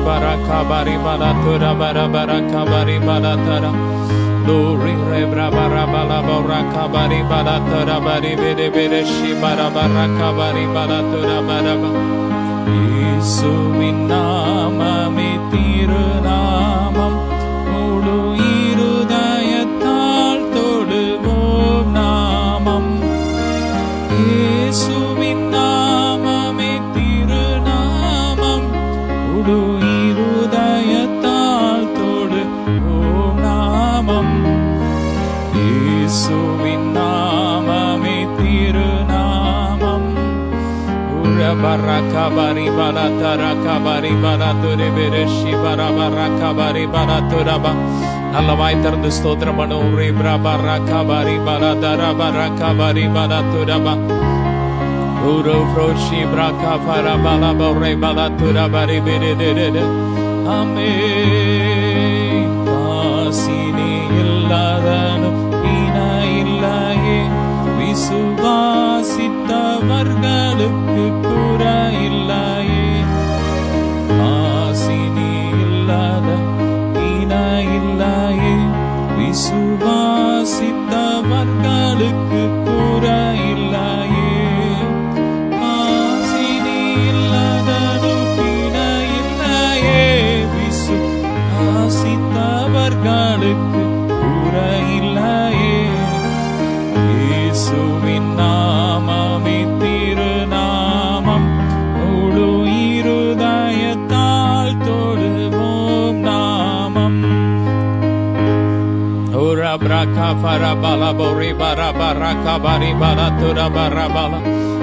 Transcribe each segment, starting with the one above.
barakabari balatura barabarakabari balatara. Lori rebra bala barakabari balatara bari bere bere shi barabarakabari balatura baraba. இயேசுவின் நாமமே திருநாமம், முழு இருதயத்தால் தொழுவோம் நாமம். இயேசுவின் நாமமே திருநாமம், முழு இருதயத்தால் தொழுவோம் நாமம். இயேசுவின் நாமமே திருநாமம். Barakabari balatara kabari balature bereshi barabarakabari balaturaba. நல்லவாய் திறந்து ஸ்தோத்திரம் பண்ணுவோம். ரீப்ரா பராகபரி பலதர பராகபரி பலதுரபா. உரு ஃப்ரோஷி பிரகா ஃபரா பலா பௌரே பலதுரபரி பிரிதிரிது. ஆமென். காசினி இல்லாதனும் இணை இல்லையே, விசுவாசித்தவர்களுக்கு குறை இல்லையே. காசினி இல்லாத இணை இல்லையே, விசுவாசித்தவர்களுக்கு குறை இல்லையே. காசினி இல்லாதனும் இணை இல்லையே, விசுவாசித்தவர்களுக்கு குறை இல்லையே. இயேசுவின் நாமமே திருநாமம், முழு இருதயத்தால் தொழுவோம் நாமம். ஓரா பிரகா ஃபரா பலா பௌரி பரா பராகா பரி பலா துரா பரா பலா.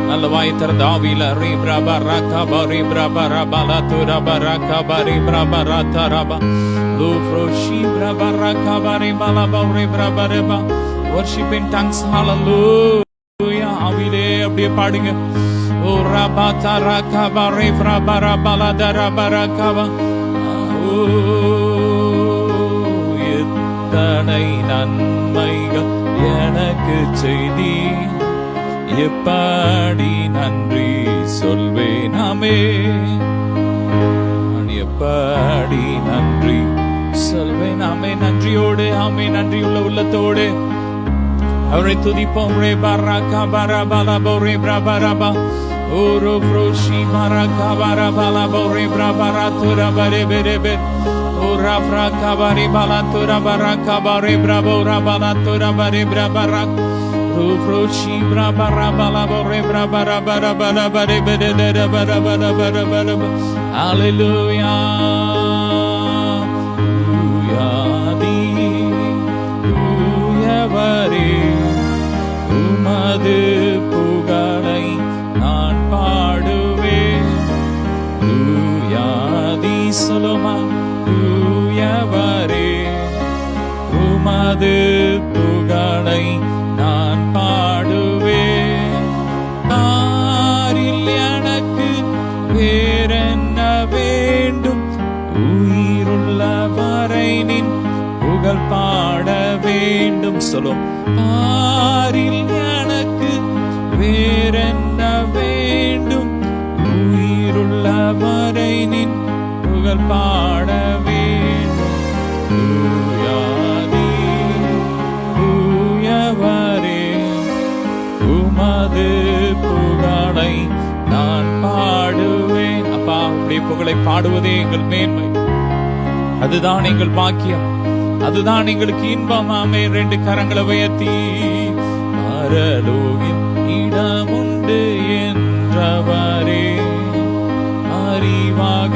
நல்லவாய் திறந்த ஆவியில ரீப்ரா பராகா பரி பிரபரா பலா துரா பராகா பரி பிரபரா தரபா. லூஃப்ரோஷி பிரபராகா பரி பலா Pauri பிரபரபா. Worship in tongues, hallelujah. ஆவிலே அப்படியே பாடுங்க. ஓ ரபா தரகபா ரீப்ரா பரபலா தரபரகபா. ஓ எத்தனை நன்மைகள் எனக்கு செய்தி, எப்படி நன்றி சொல்வேன். ஆமென். நான் எப்படி நன்றி சொல்வேன். ஆமென். நன்றியோடு, ஆமென், நன்றியுள்ள உள்ளத்தோடு அவரை துதிப்போம். ரே பராகா பரபலா பௌரே பிரபரபா. ஓரோ ஃப்ரோஷி மராகா பரபலா பௌரே பிரபரா துரா பரே பெரே பெ. ஓரா ஃப்ராகா பரி பலா துரா பராகா பரே பிரபோரா பலா துரா பரே பிரபரா. ஓ ஃப்ரோஷி பிரபரா பலா பௌரே பிரபரா பரபரா பரே பெரே பெரே பரபரா பரபரா. ஹalleluya. உமது புகழை நான் பாடுவேன். தூயாதி சொலுமா தூயவரே, உமது புகழை நான் பாடுவேன். ஆரில் எனக்கு வேறென்ன வேண்டும், உயிருள்ளவரை நின் புகழ் பாட வேண்டும். சொல்லும். ஆரில் எனக்கு வேறென்ன வேண்டும், உயிருள்ளவரை நின் புகழ் பாட வேண்டும். தூயாதி தூயவரே, உமது புகழை நான் பாடுவேன். அப்பா, உம்முடைய புகழை பாடுவதே எங்கள் மேன்மை, அதுதான் எங்கள் பாக்கியம், அதுதான் எங்களுக்கு இன்பம். ஆமென். 2 கரங்களை உயர்த்தி பரலோகில் இடமுண்டு என்றவரே, அறிவாக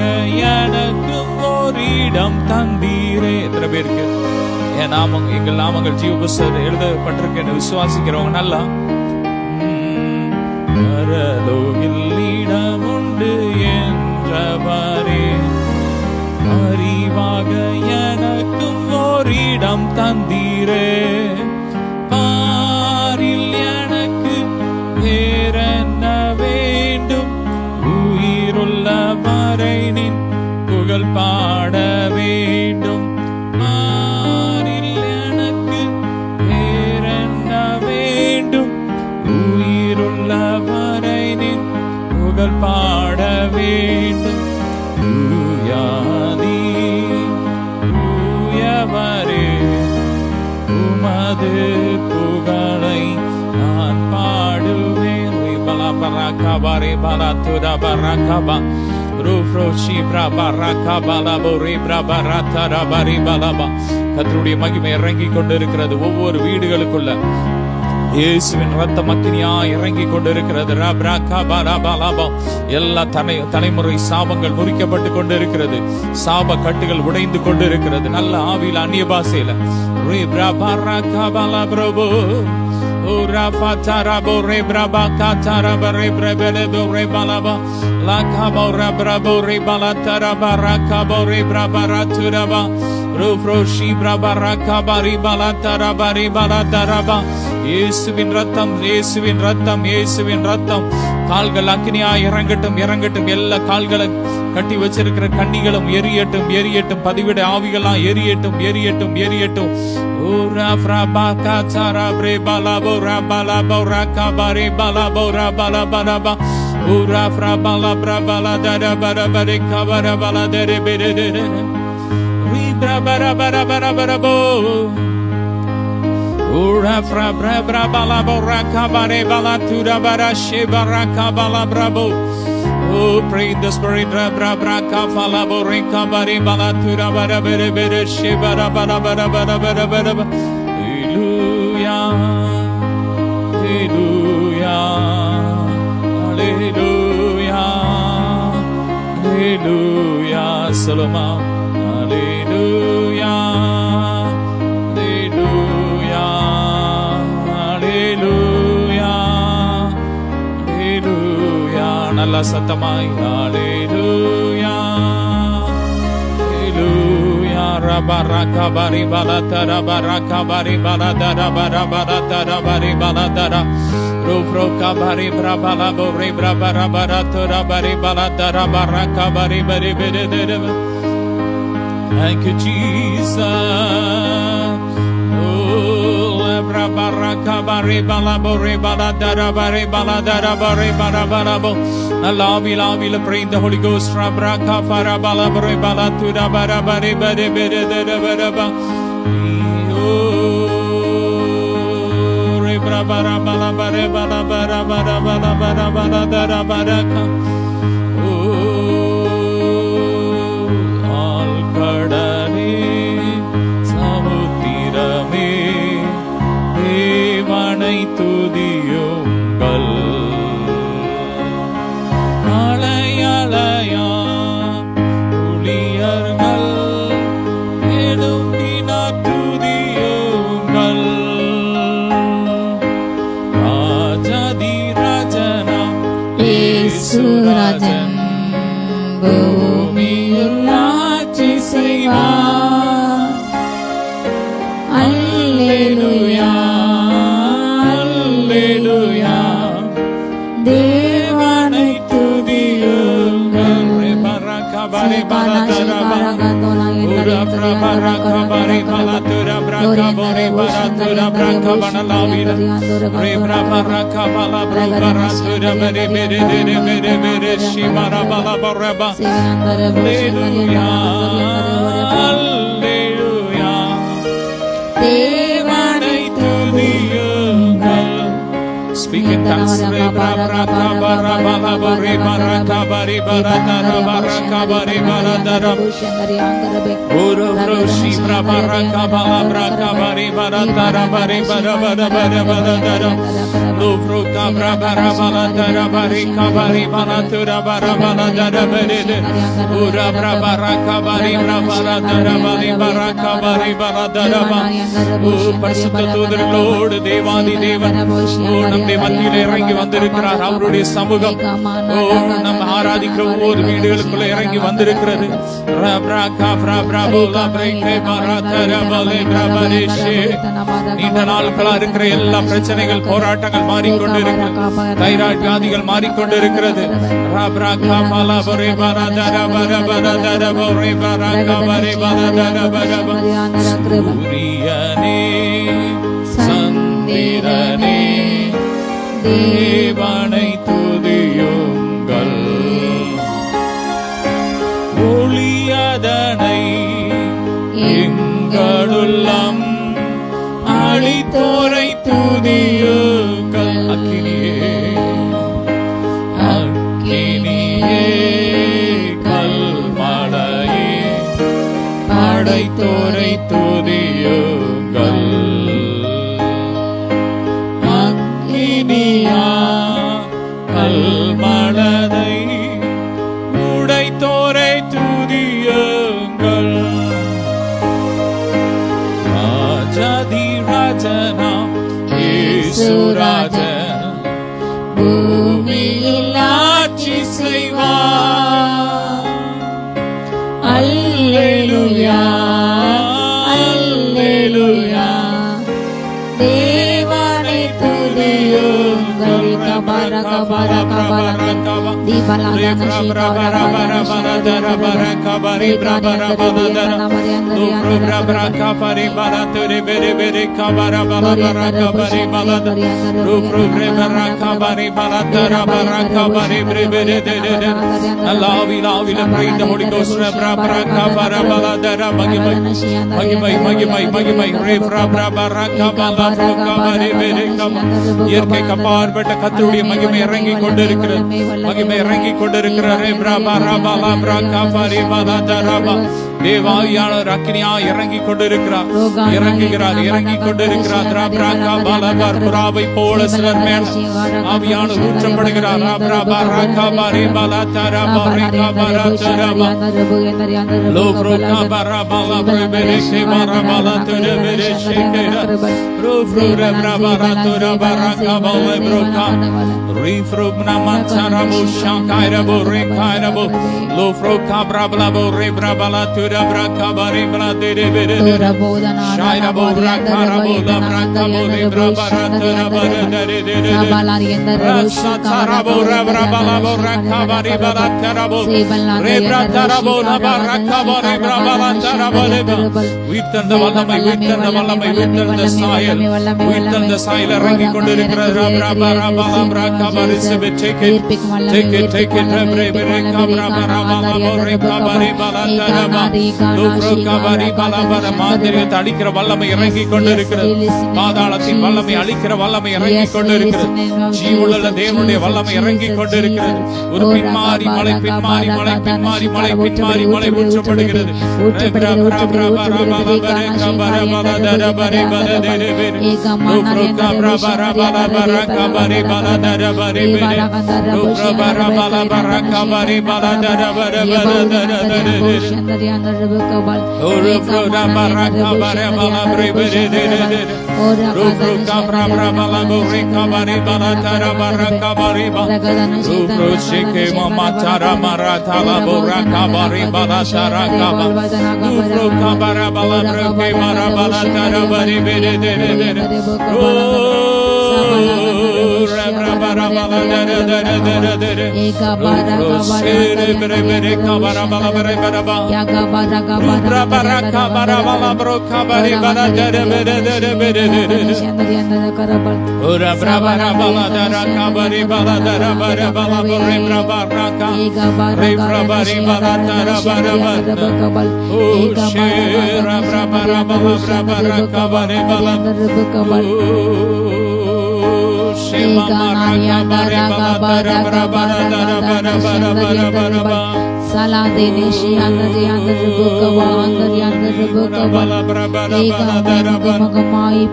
எனக்கும் ஒரு இடம் தந்தீரே. எத்தனை பேருக்கு என் நாமம், எங்கள் நாமங்கள் ஜீவ புஸ்தகத்தில் எழுதப்பட்டிருக்கு என்று விசுவாசிக்கிறவங்க நல்லா. பரலோகில் இடமுண்டு என்றவரே, அறிவாக எனக்கும் ஓரிடம் தந்தீரே. பாரில் எனக்கு வேறென்ன வேண்டும், உயிருள்ளவரை நின் புகழ் பாட வேண்டும். பாரில் எனக்கு வேறென்ன வேண்டும், உயிருள்ளவரை நின் புகழ் பாட வேண்டும். தூயா kabare balatura barakaba rufro shibra barakabala bore brabarata rabari balaba. கர்த்தருடைய மகிமை இறங்கி கொண்டிருக்கிறது ஒவ்வொரு வீடுகளுக்குள்ள. இயேசுவின் ரத்தம் அக்கினியா இறங்கி கொண்டிருக்கிறது. எல்லா தலைமுறை சாபங்கள் முறிக்கப்பட்டு கொண்டிருக்கிறது. சாப கட்டுகள் உடைந்து கொண்டிருக்கிறது. நல்ல ஆவியில் அந்நிய பாசையில இயேசுவின் ரத்தம், இயேசுவின் ரத்தம், இயேசுவின் ரத்தம். கால்கள் அக்கினியா இறங்கட்டும், இறங்கட்டும். எல்லா கால்களை கட்டி வச்சிருக்கிற கண்ணிகளும் எரியட்டும், எரியட்டும். பதிவிட ஆவிகளா எரியட்டும், எரியட்டும், எரியட்டும். Ura fra bra bra bala boraka bare bala tura bara she baraka bala brabo. Oh, pray in the spirit. Bra bra bra ka fala boraka bare bala tura bara bere bere she bara bara bara bara bara bara. Hallelujah, hallelujah, hallelujah, hallelujah. Solomon, hallelujah. நல்ல சத்தமாய் ஹalleluya ஹalleluya ரபரக பரி பலதர பரக பரி பலதர பரபரதர பரி பலதர ரோப்ரோக பரி பிரபல போரி பிரபர பரதர பரி பலதர பரக பரி பரி பரி. Thank you Jesus. Allah pray in the Holy Ghost. துதியுங்கள் அலையலையா ஊழியர்கள் எழும்பினார் துதியுங்கள் ராஜாதி ராஜனா இயேசுராஜன் பூமியில் ஆட்சி செய்வார். அல்லேலூயா தேவனை துதியுங்கள். தேவனை துதியுங்கள். Speak in tongues. பரிசுத்தோதர்களோடு தேவாதி தேவன் நம்முடைய மத்தியில இறங்கி வந்திருக்கிறார். அவருடைய சமூகம் நம்ம ஆராதிக்கிற ஒவ்வொரு வீடுகளுக்குள்ள இறங்கி வந்திருக்கிறது. நீண்ட நாட்களா இருக்கிற எல்லா பிரச்சனைகள், போராட்டங்கள் மாறிக்கொண்டிருக்கிறது. தைராய்டு வியாதிகள் மாறிக்கொண்டிருக்கிறது. சந்திரனே தேவனை துதியுங்கள். ஒளியதனை எங்களுள்ளம் அழித்தோரை துதியுங்கள். அக்கினியே படைத்தோரை துதியுங்கள். அக்கினியா கல்மனதை உடைத்தோரை துதியுங்கள். ராஜாதி ராஜனாம் இயேசுராஜன் பூமியில் ஆட்சி செய்வார். அல்லேலூயா அல்லேலூயா தேவனை துதியுங்கள். கபர கபர கபர தீபலாதன சிவபர பர பர கபரி பிரபர பதர லோப்ர பிரபர கபரி பரதுரி பெரி பெரி கபர பர கபரி பலத லோப்ர பிரபர கபரி பரதர பர கபரி பெரி பெரி அல்லாஹ்விலாஹ்வில praise the Holy Ghost. பிரபர கபர பலதர மகிமை மகிமை மகிமை மகிமை பிரபர கபர கபரி பெரி கப இயற்கை கபார்பட்ட கர்த்தருடைய மகிமை இறங்கி கொண்டிருக்கிறது. மகிமை இறங்கி கொண்டிருக்கிறாரே. தேவாவியானவர் அக்கினியா இறங்கி கொண்டிருக்கிறார். இறங்குகிறார் இறங்கி கொண்டிருக்கிறார். புறாவை போல சிலர் மேல் ஆவியானவர் ஊற்றப்படுகிறார். இறங்கி கொண்டிருக்கிறது. அழிக்கிற வல்லமை இறங்கி கொண்டிருக்கிறது. பாதாளத்தின் வல்லமை அழிக்கிற வல்லமை இறங்கி கொண்டிருக்கிறது. ஜீவனுள்ள தேவனுடைய வல்லமை இறங்கி கொண்டிருக்கிறது. ஒரு பின்மாறி மலை பின்மாறி மலை பின்மாறி மலை பின்மாறி மலை ஊற்றப்படுகிறது.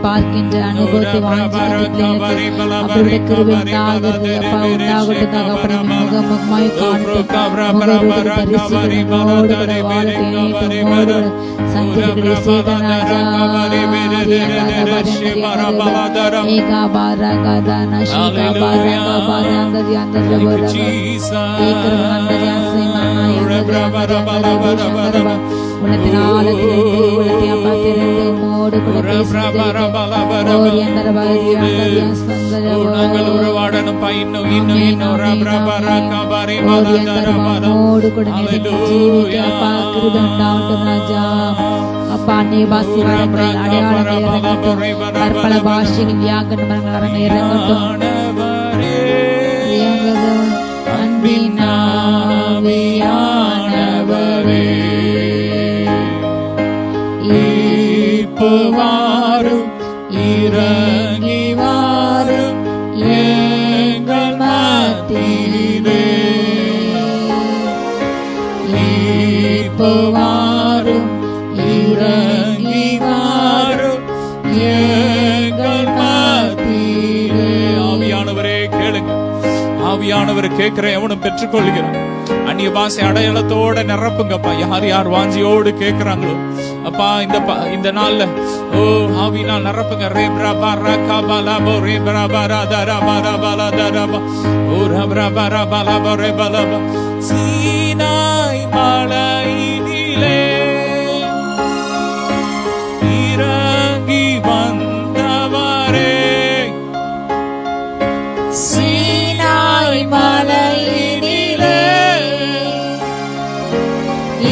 பார்க்கின்ற அனுபவத்தை அப்பாண்ணே வாசி வரங்கள் அடையாளங்கள் இறங்கட்டும். பற்பல பாஷைகள் வியாக்கரணங்கள் அரங்க இறங்கட்டும். அன்பினாவியானவரே இப்போ வாரும் இறங்கி வாரும் எங்கள் மத்தியிலே. இப்போ வாரும் ஆவியானவர் கேட்கிற எவனும் பெற்றுக்கொள்கிறான். அந்நிய பாஷை அடையாளத்தோட நிரப்புங்கப்பா. யார் யார் வாஞ்சியோடு கேட்கிறாங்களோ அப்பா இந்த நாள்ல ஓ ஆவியினால் நிரப்புங்க. ரேப்ரா பாரா காபாலாபோ ரேப்ரா பாரா தரா பாரா பாலா தரா ஓ ரப்ரா பாரா பாலாபோ ரேபாலாபா. சீனாய் மலையினிலே இறங்கி வந்தவரே, சீனாய் மலையினிலே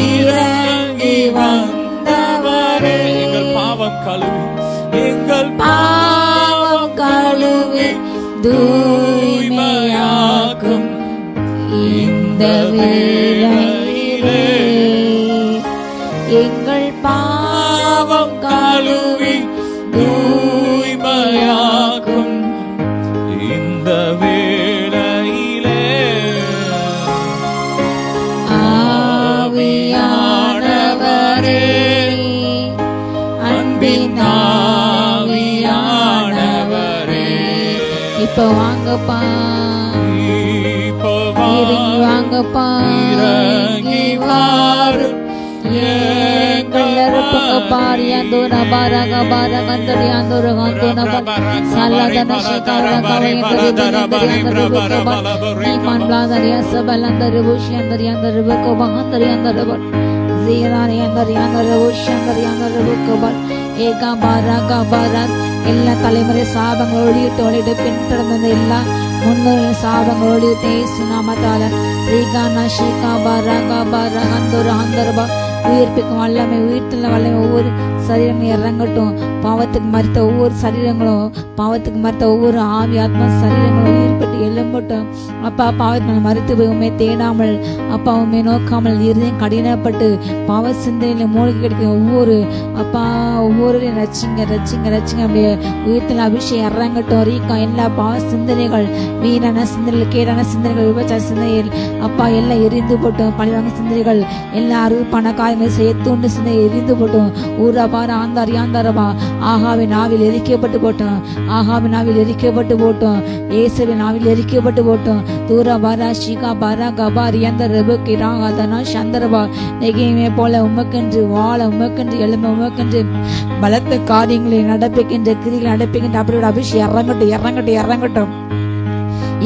இறங்கி வந்தவரே, எங்கள் பாவம் கழுவி தூய்மையாக்கும் இந்த வேளையிலே எங்கள் பாவம் கழுவி தூய்மையாக்கும் இந்த வேளையிலே ஆவியானவரே, அன்பின் ஆவியானவரே. இப்ப வாங்கப்பா, இறங்கி வாங்கப்பா, இறங்கி வாரு எங்கள் நிரப்புங்கப்பா. ரியாந்தோன பாரக பாரகந்தரி ஆந்தோர காந்தோன சல்லதன சிகாரகவை கரிபனந்தரி ஆந்தரபுக்கபா நீமான் பிளாதரி அசபலந்தரி புஷ்யந்தரி ஆந்தரபுக்கபா அந்தரி ஆந்தரபா ஜீரானி ஆந்தரி ஆந்தரபுஷ்யந்தரி ஆந்தரபுக்கபா ஏகா பாரக பாரக். எல்லா தலைமுறை சாபங்கள் ஒழியிட்டு பின்தொடர்ந்த எல்லா முன்னோரின் சாபங்கள் ஒழியிட்டே சுனாமத்தால ரீகானா ஷீகா பாரக பாரகந்தோர ஆந்தரபா. உயிர்ப்பிக்கும் வல்லமை, உயிர்த்தல வல்லமை ஒவ்வொரு சரீரங்களும் இறங்கட்டும். பாவத்துக்கு மறுத்த ஒவ்வொரு சரீரங்களும், பாவத்துக்கு மறுத்த ஒவ்வொரு ஆவி ஆத்மா சரீரங்களும் உயிர்பட்டு எழும்பட்டும். அப்பா பாவத்தை மறுத்து போய் உண்மை தேடாமல், அப்பா உண்மை நோக்காமல் இருதையும் கடினப்பட்டு பாவ சிந்தனையில மூழ்கி கிடைக்கும் ஒவ்வொரு அப்பா ஒவ்வொருவரையும் ரச்சிங்க ரச்சிங்க ரச்சிங்க. அப்படியே உயிர்த்தல அபிஷேகம் இறங்கட்டும். ரீக்கம் எல்லா பாவ சிந்தனைகள், வீணான சிந்தனைகள், கேடான சிந்தனைகள், விபச்சார சிந்தனைகள் அப்பா எல்லாம் எரிந்து போட்டோம். பழிவாங்க சிந்தனைகள் எல்லாம் அறுப்பான காரியங்கள் செய்ய தூண்டு சிந்தை எரிந்து போட்டோம். ஊரா பாரு ஆந்தாரி ஆந்தாரபா ஆகாவின் ஆவில் எரிக்கப்பட்டு போட்டோம். ஆகாவின் ஆவில் எரிக்கப்பட்டு போட்டோம். இயேசுவின் ஆவில் எரிக்கப்பட்டு போட்டோம். தூரா பாரா ஷீகா பாரா கபா ரியந்த ரெபுக்கி ராகாதனா சந்தரபா. நெகிமே போல உமக்கென்று வாழ, உமக்கென்று எழும்ப, உமக்கென்று பலத்த காரியங்களை நடப்பிக்கின்ற கிரிகளை நடப்பிக்கின்ற அப்படியோட அபிஷேகம் இறங்கட்டும் இறங்கட்டும் இறங்கட்டும்.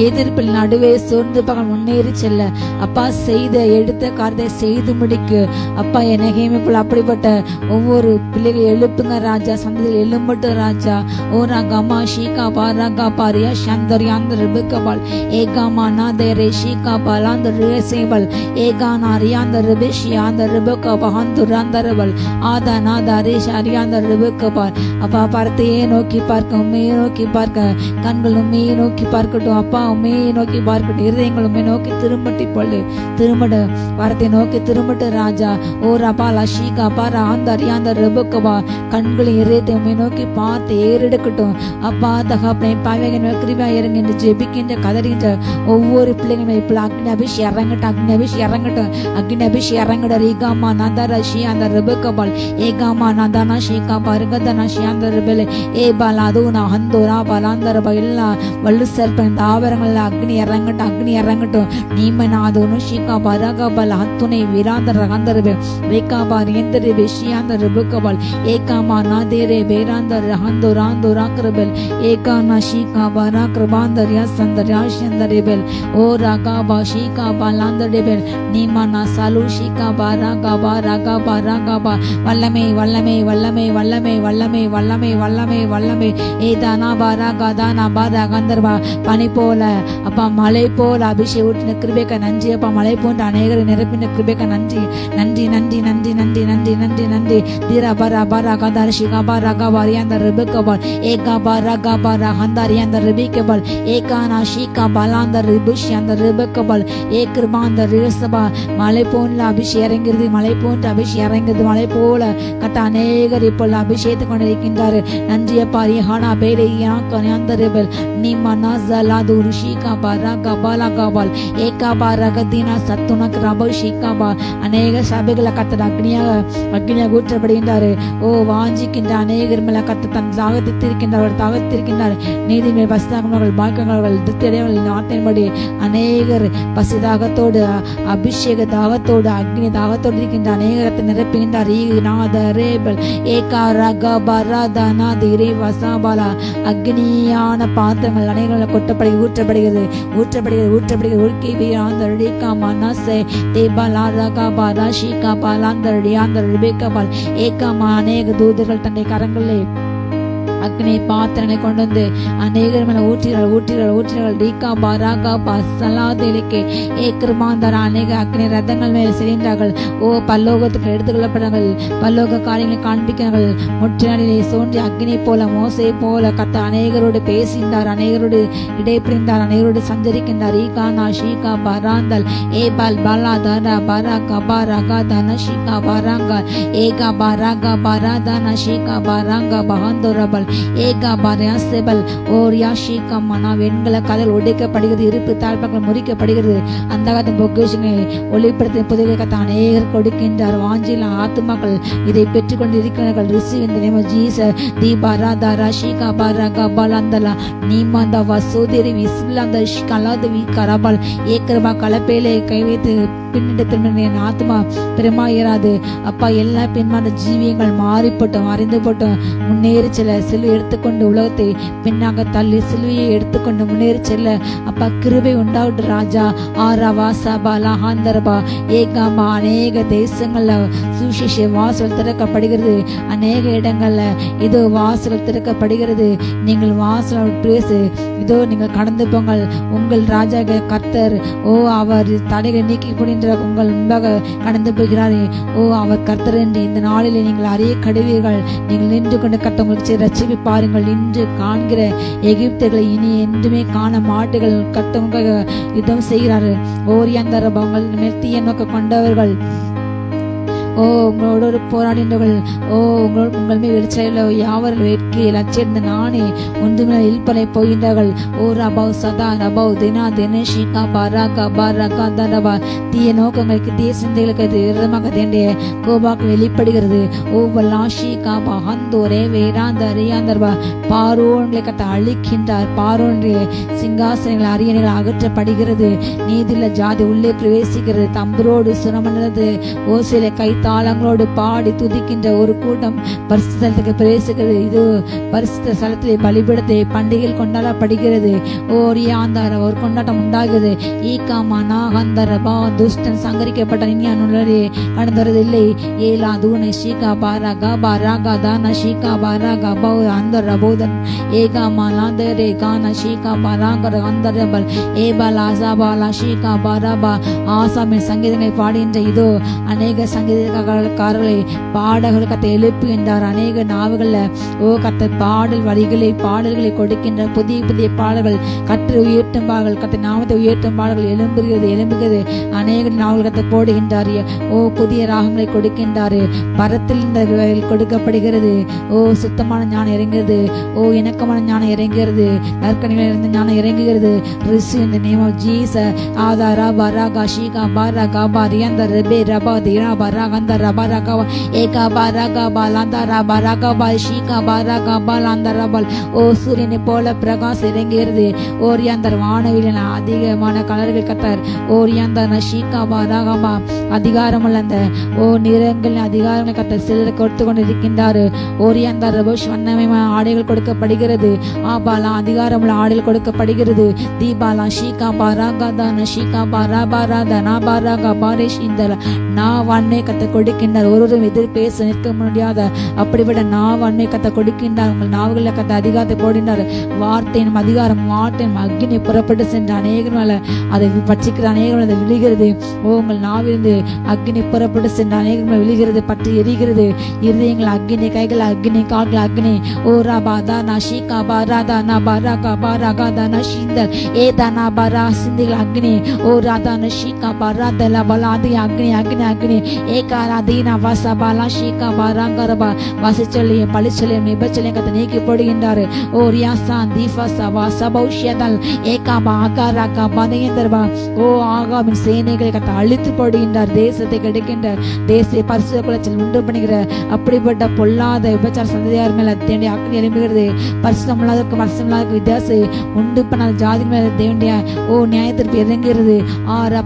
எதிர்ப்பில் நடுவே சோர்ந்து பகல் முன்னேறி செல்ல அப்பா செய்த எடுத்த காரியத்தை செய்து முடிக்கு அப்பா. எனகையுமே போல அப்படிப்பட்ட ஒவ்வொரு பிள்ளைகள் எழுப்புங்க ராஜா, சந்ததியில் எழும்பட்டும் ராஜா. ஓ ராகமா ஷீகா பாராகா பாரியா சந்தரியாந்த ரிபுக்கபால் ஏகாமா நாதேரே ஷீகா பாலாந்த ரிசேபல் ஏகானா ரியாந்த ரிபிஷியாந்த ரிபுக்கபா ஹந்துராந்தரபல் ஆதா நாதா ரேஷ் அரியாந்த ரிபுக்கபால். அப்பா பரத்தையே நோக்கி பார்க்க, உண்மையை நோக்கி பார்க்க, கண்கள் உண்மையை நோக்கி பார்க்கட்டும் அப்பா. உண்மையை நோக்கி பார்க்கட்டும், இருதயங்கள் உண்மை நோக்கி திரும்பட்டி பொல்லு திரும்படு வாரத்தை நோக்கி திரும்பட்டு ராஜா. ஓ ரபா லஷீகா பாரா ஆந்தாரி ஆந்த ரெபுக்கபா. கண்களை இருதயத்தை உண்மை நோக்கி பார்த்து ஏறெடுக்கட்டும் அப்பா. தகப்பனை பாவைகள் கிருபையா இறங்கின்ற ஜெபிக்கின்ற கதறின்ற ஒவ்வொரு பிள்ளைங்களும் இப்ப அக்னி அபிஷேகம் இறங்கட்டும், அக்னி அபிஷேகம் இறங்கட்டும், அக்னி அபிஷேகம் இறங்கட. ரீகாமா நந்தர ஷி அந்த ரெபுக்கபால் ஏகாமா நந்தனா ஷீகா பருகதனா ஷி அந்த ரெபெல் ஏ பால் அதுனா ஹந்தோரா பலாந்தரபா. எல்லா வல்லு சர்ப்பன் தாவரங்கள் அக்னி இறங்கட்டும், அக்னி இறங்கட்டும். நீமனாதோனு ஷீகா பராகபால் ஹத்துனை விராந்தர ரகந்தரபே ரேகாபா ரியந்தரபே ஷியாந்த ரெபுக்கபால் ஏகாமா நாதேரே பேராந்தர் ஹந்தோராந்தோ ராக்கரபெல் ஏகானா ஷீகா பராக்ரபாந்தரியா சந்தரியா ஷந்தரபெல் ஓ ராகாபா ஷீகா பாலாந்தரபெல் நீமனா சலு ஷீகா பராகபா ராகபா ராகபா. வல்லமை வல்லமை வல்லமை வல்லமை வல்லமை வல்லமை வல்லமை வல்லமை ஏதானா பாராகா தானா பாரா கந்தர்பா. பனி போல அப்பா, மலை போல அபிஷேகம் ஊட்டின கிருபைக்க நன்றி அப்பா. மலை போன்ற அநேகரை நிரப்பின கிருபைக்க நன்றி நன்றி நன்றி நன்றி நன்றி நன்றி நன்றி நன்றி. தீரா பாரா பாரா கதாரிஷி கபா ரகா பாரியாந்த ரிபுக்கபால் ஏகா பாரா கபாரா ஹந்தாரியாந்த ரிபிக்கபால் ஏகானா ஷீகா பலாந்த ரிபுஷி அந்த ரிபுக்கபால் ஏகிருபாந்த ரிசபா. மலை போன்ற அபிஷேகம் இறங்கிறது, மலை போன்ற அபிஷேகம் இறங்கிறது, மலை போல கத்த அநேகர் இப்போது அபிஷேகத்தை கொண்டிருக்கின்றார். நன்றி அப்பா. ரிஹானா பேரே யாக்கன் அந்த ரிபல் நீமா நாசலா தூரி ஷீகா பாரா கபாலா கபால் ஏகா பாரா கதீனா சத்துனக் ரபோ ஷீகா பா. அநேக சபைகளை கத்தர் அக்னியாக ஊற்றப்படுகின்றாரு. ஓ வாஞ்சிக்கின்ற அநேகர் மேல கத்த தன் தாகத்திருக்கின்றார். நீதிமன்ற பசிதாகங்கள் பாக்கங்கள் திருப்தியடைவர்கள் நாட்டின்படி அநேகர் பசி தாகத்தோடு அபிஷேக தாகத்தோடு அக்னி தாகத்தோடு இருக்கின்ற அநேகரத்தை நிரப்புகின்றார். அக்னியான பாத்திரங்கள் அநேக ஊற்றப்படுகிறது. அநேக தூதர்கள் தன்னை கரங்களே அக்னி பாத்திரங்களை கொண்டு வந்து அநேகர் மேல ஊற்றிகள் ரீகா பாராகா பசலாதிலிக்கு ஏக்கருமாந்தார் அநேக அக்னி ரதங்கள் மேல் செல்கின்றார்கள். ஓ பல்லோகத்துக்கு எடுத்துக்கொள்ளப்படார்கள். பல்லோக காரியங்களை காண்பிக்கிறார்கள். முற்றினாலே சோன்றி அக்னி போல மோசை போல கத்த அநேகரோடு பேசினார். அநேகரோடு இடைப்பிடிந்தார். அநேகரோடு சஞ்சரிக்கின்றார். ஈகானா ஷீகா பராந்தல் ஏபால் பாலா தரா பரா கபாரகா தன ஷீகா பராங்கா ஏகா பராகா பராதன ஷீகா பராங்கா பஹந்தோரபல் ஏகா பாரியாசெபல் ஓரியாஷிகா மனா வெண்கல கதல் உடைக்கப்படுகிறது. இருப்பு தாழ்பாக்கள் முறிக்கப்படுகிறது. அந்த காலத்தின் பொக்கிஷங்களை ஒளிப்படுத்த புதிய கத்த அநேகர் கொடுக்கின்றார். வாஞ்சில ஆத்துமாக்கள் இதை பெற்றுக்கொண்டு இருக்கிறார்கள். ரிசீவ் இந்த நேம் ஆஃப் ஜீசஸ். தீபாரா தாரா ஷீகா பாரா கபால் அந்தலா நீமாந்தா வசோதிரி விஸ்லாந்த கலாதவி கரபால் ஏக்கரபா கலப்பேலை கை வைத்து பின்னிட்டு திரும்ப ஆத்மா பெருமாயிராது. அப்பா எல்லா பின்மாந்த ஜீவியங்கள் மாறிப்பட்டோம், அறிந்து போட்டோம். முன்னேறி செல்ல சிலுவை எடுத்துக்கொண்டு உலகத்தை பின்னாக தள்ளி சிலுவையை எடுத்துக்கொண்டு முன்னேறி செல்ல அப்பா கிருபை உண்டாவிட்டு ராஜா. ஆரா வாசாபா லஹாந்தரபா ஏகாமா அநேக தேசங்கள்ல சுவிசேஷ வாசல் திறக்கப்படுகிறது. அநேக இடங்கள்ல இதோ வாசல் திறக்கப்படுகிறது. நீங்கள் வாசல் பேசு. இதோ நீங்கள் கடந்து போங்கள். உங்கள் ராஜா கர்த்தர் ஓ அவர் தடைகளை நீக்கி போடுகின்ற உங்கள் முன்பாக கடந்து போகிறாரே. ஓ அவர் கர்த்தர் என்று இந்த நாளிலே நீங்கள் அறிய கடுவீர்கள். நீங்கள் நின்று கொண்டு கர்த்தவங்களுக்கு ரட்சிப்பை பாருங்கள். இன்று காண்கிற எகிப்தர்களை இனி என்றுமே காண மாட்டுகள் கர்த்தவங்க யுத்தம் செய்கிறார்கள். ஓரியாந்தர உங்கள் மேல் தீய நோக்க கொண்டவர்கள் ஓ உங்களோடு போராடினவர்கள் ஓ உங்கள் மேல் வெளிச்சல யாவர்கள் வேட்கையில் அச்சேர்ந்த நானே ஒன்றுமே இல்பனை போகின்றார்கள். ஓ ரபாவ் சதா ரபாவ் தினா தினேஷிகா பாராகா பாராகா தரபா தீய நோக்கங்களுக்கு தீய சிந்தைகளுக்கு விரதமாக தேண்டிய கோபாக்கு வெளிப்படுகிறது. ஓ வல்லாஷிகா பஹந்தோரே வேராந்த அரியாந்தர்பா பார்வோன்களை கத்த அழிக்கின்றார். பார்வோனுடைய சிங்காசனங்கள் அரியணைகள் அகற்றப்படுகிறது. நீதில ஜாதி உள்ளே பிரவேசிக்கிறது. தம்புரோடு சுரமனது ஓசில கை தாளங்களோடு பாடி துதிக்கின்ற ஒரு கூட்டம் பரிசுத்த ஸ்தலத்துக்கு பிரவேசிக்கிறது. இது பரிசுத்த ஸ்தலத்திலே பலிபீடத்தை பண்டிகையில் கொண்டாடப்படுகிறது. ஓரியாந்தார ஒரு கொண்டாட்டம் உண்டாகிறது. ஈகாமா நாகந்தரபா துஷ்டன் சங்கரிக்கப்பட்ட நின்னுள்ளே கடந்து வருவதில்லை. ஏலா தூணை ஷீகா பாராகா பாராகா தான ஷீகா பாராகா பௌ அந்த ரபோதன் ஏகாமா நாந்தரே கான ஷீகா பாராகர் அந்தரபல் ஏபால் ஆசாபாலா ஷீகா பாராபா ஆசாமின் சங்கீதங்களை பாடுகின்ற இதோ அநேக சங்கீத காரர்களை பாடல்கள் கத்தை எழுப்புகின்றார். அநேக நாவுகள்ல ஓ கத்த பாடல்களை கொடுக்கின்ற புதிய புதிய பாடல்கள் கற்று உயர்த்தும் பாடல்கள் கத்தை நாமத்தை உயர்த்தும் பாடல்கள் எழும்புகிறது. அநேக நாவல் கத்தை போடுகின்றார். ஓ புதிய ராகங்களை கொடுக்கின்றாரு. பரத்தில் கொடுக்கப்படுகிறது. ஓ சுத்தமான ஞானம் இறங்குகிறது. ஓ இணக்கமான ஞானம் இறங்குகிறது. நற்கணிகள் இருந்த ஞானம் இறங்குகிறது. ரிசி இந்த நேம் ஆஃப் ஜீசஸ். ஆதாரா பராகா ஷீகா பாராகா பாரியாந்த ரெபே ரபா திரா பராகந்த ரபா ரகா ஏகா பாராகா பாலாந்த ரபா ரகா பா ஷீகா பாராகா பாலாந்த ரபல். ஓ சூரியனை போல பிரகாசம் இறங்குகிறது. ஓரியாந்தர் வானவிலின் அதிகமான கலர்கள் கத்தார். ஓரியாந்தர் ஷீகா பாராகா அதிகாரமுள்ள அந்த ஓ நிறங்கள் அதிகாரங்களை கத்த சிலர் கொடுத்து கொண்டு இருக்கின்றாரு. ஓரியாந்தர் ரபோஷ் வண்ணமயமான ஆடைகள் கொடுக்கப்படுகிறது. ஆபாலா அதிகாரமுள்ள ஆடைகள் கொடுக்கப்படுகிறது. தீபாலா ஷீகா பாராகா தான ஷீகா பாராபாரா தனா பாராகா பாரேஷ் இந்த நாவாண்மை கத்த கொடுக்கின்றார். ஒருவரும் எதிர் பேச நிற்க முடியாத அப்படிப்பட்ட நாவாண்மை கத்த கொடுக்கின்றார். உங்கள் நாவுகளை கத்த அதிகாரத்தை போடுகின்றார். வார்த்தையின் அதிகாரம் வார்த்தையின் அக்னி புறப்பட்டு சென்ற அநேகம் அதை பட்சிக்கிற அநேகம் அதை விழுகிறது. ஓ உங்கள் நாவிலிருந்து அக்னி புறப்பட்டு சென்ற அநேகம் விழுகிறது, பற்றி எரிகிறது. இருதயங்கள் அக்னி, கைகள் அக்னி, கால்கள் அக்னி. ஓ ராபாதா நஷீகா பாராதா நா பாராகா பாராகா நஷீந்தல் ஏதா நா பாரா சிந்திகள் அக்னி. ஓ ராதா நஷீகா பாராதா பலாதி அக்னி அக்னி அக்னி ஏகா சாராதீனா வசபாலா ஷீகா பாராங்கரபா வசிச்சொல்லியும் பழிச்சொல்லியும் நிபச்சொல்லியும் கத்த நீக்கி போடுகின்றாரு. ஓ ரியாசான் தீபா சபா சபௌஷியதல் ஏகாபா ஆகாராக்கா பதையந்தர்பா ஓ ஆகாவின் சேனைகளை கத்த அழித்து போடுகின்றார். தேசத்தை கிடைக்கின்ற தேசிய பரிசுத்த குலத்தில் உண்டு பண்ணுகிற அப்படிப்பட்ட பொல்லாத விபச்சார சந்ததியார் மேல தேவனுடைய அக்னி எழும்புகிறது. பரிசுத்தமில்லாதற்கு பரிசுத்தமில்லாதற்கு வித்தியாசம் உண்டு பண்ணாத ஜாதி மேல தேவனுடைய ஓ நியாயத்திற்கு இறங்குகிறது.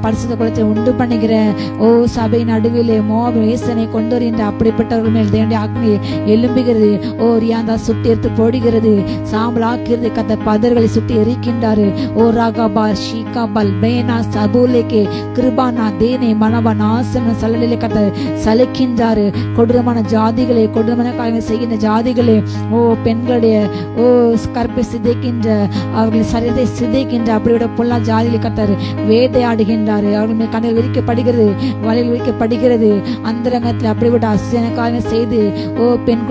பரிசுத்த குலத்தில் உண்டு பண்ணுகிற ஓ சபை நடுவிலே மோப வேசனை கொண்டு வருகின்ற அப்படிப்பட்டவர்கள் மேல் தேவனுடைய அக்னி எழும்புகிறது. ஓ ரியாந்தா சுட்டி எடுத்து போடுகிறது, சாம்பல் ஆக்கிறது. கத்த பதர்களை சுட்டி எரிக்கின்றாரு. ஓ ராகாபா ஷீகாபல் பேனா சபூலேக்கே கிருபானா தேனே மனபா நாசன சலலிலே கத்த சலிக்கின்றாரு. கொடூரமான ஜாதிகளே, கொடூரமான காரியங்கள் செய்கின்ற ஜாதிகளே, ஓ பெண்களுடைய ஓ கற்பை சிதைக்கின்ற அவர்களை சரீரத்தை சிதைக்கின்ற அப்படியோட பொல்லா ஜாதிகளை கத்தர் வேட்டையாடுகின்றாரு. அவர்கள் மேல் கண்ணில் விரிக்கப்படுகிறது, வலையில் விரிக்கப்படுகிறது. அந்தரங்கத்தில் அப்படிப்பட்ட அசியான காரியம் செய்து ஓ பெண்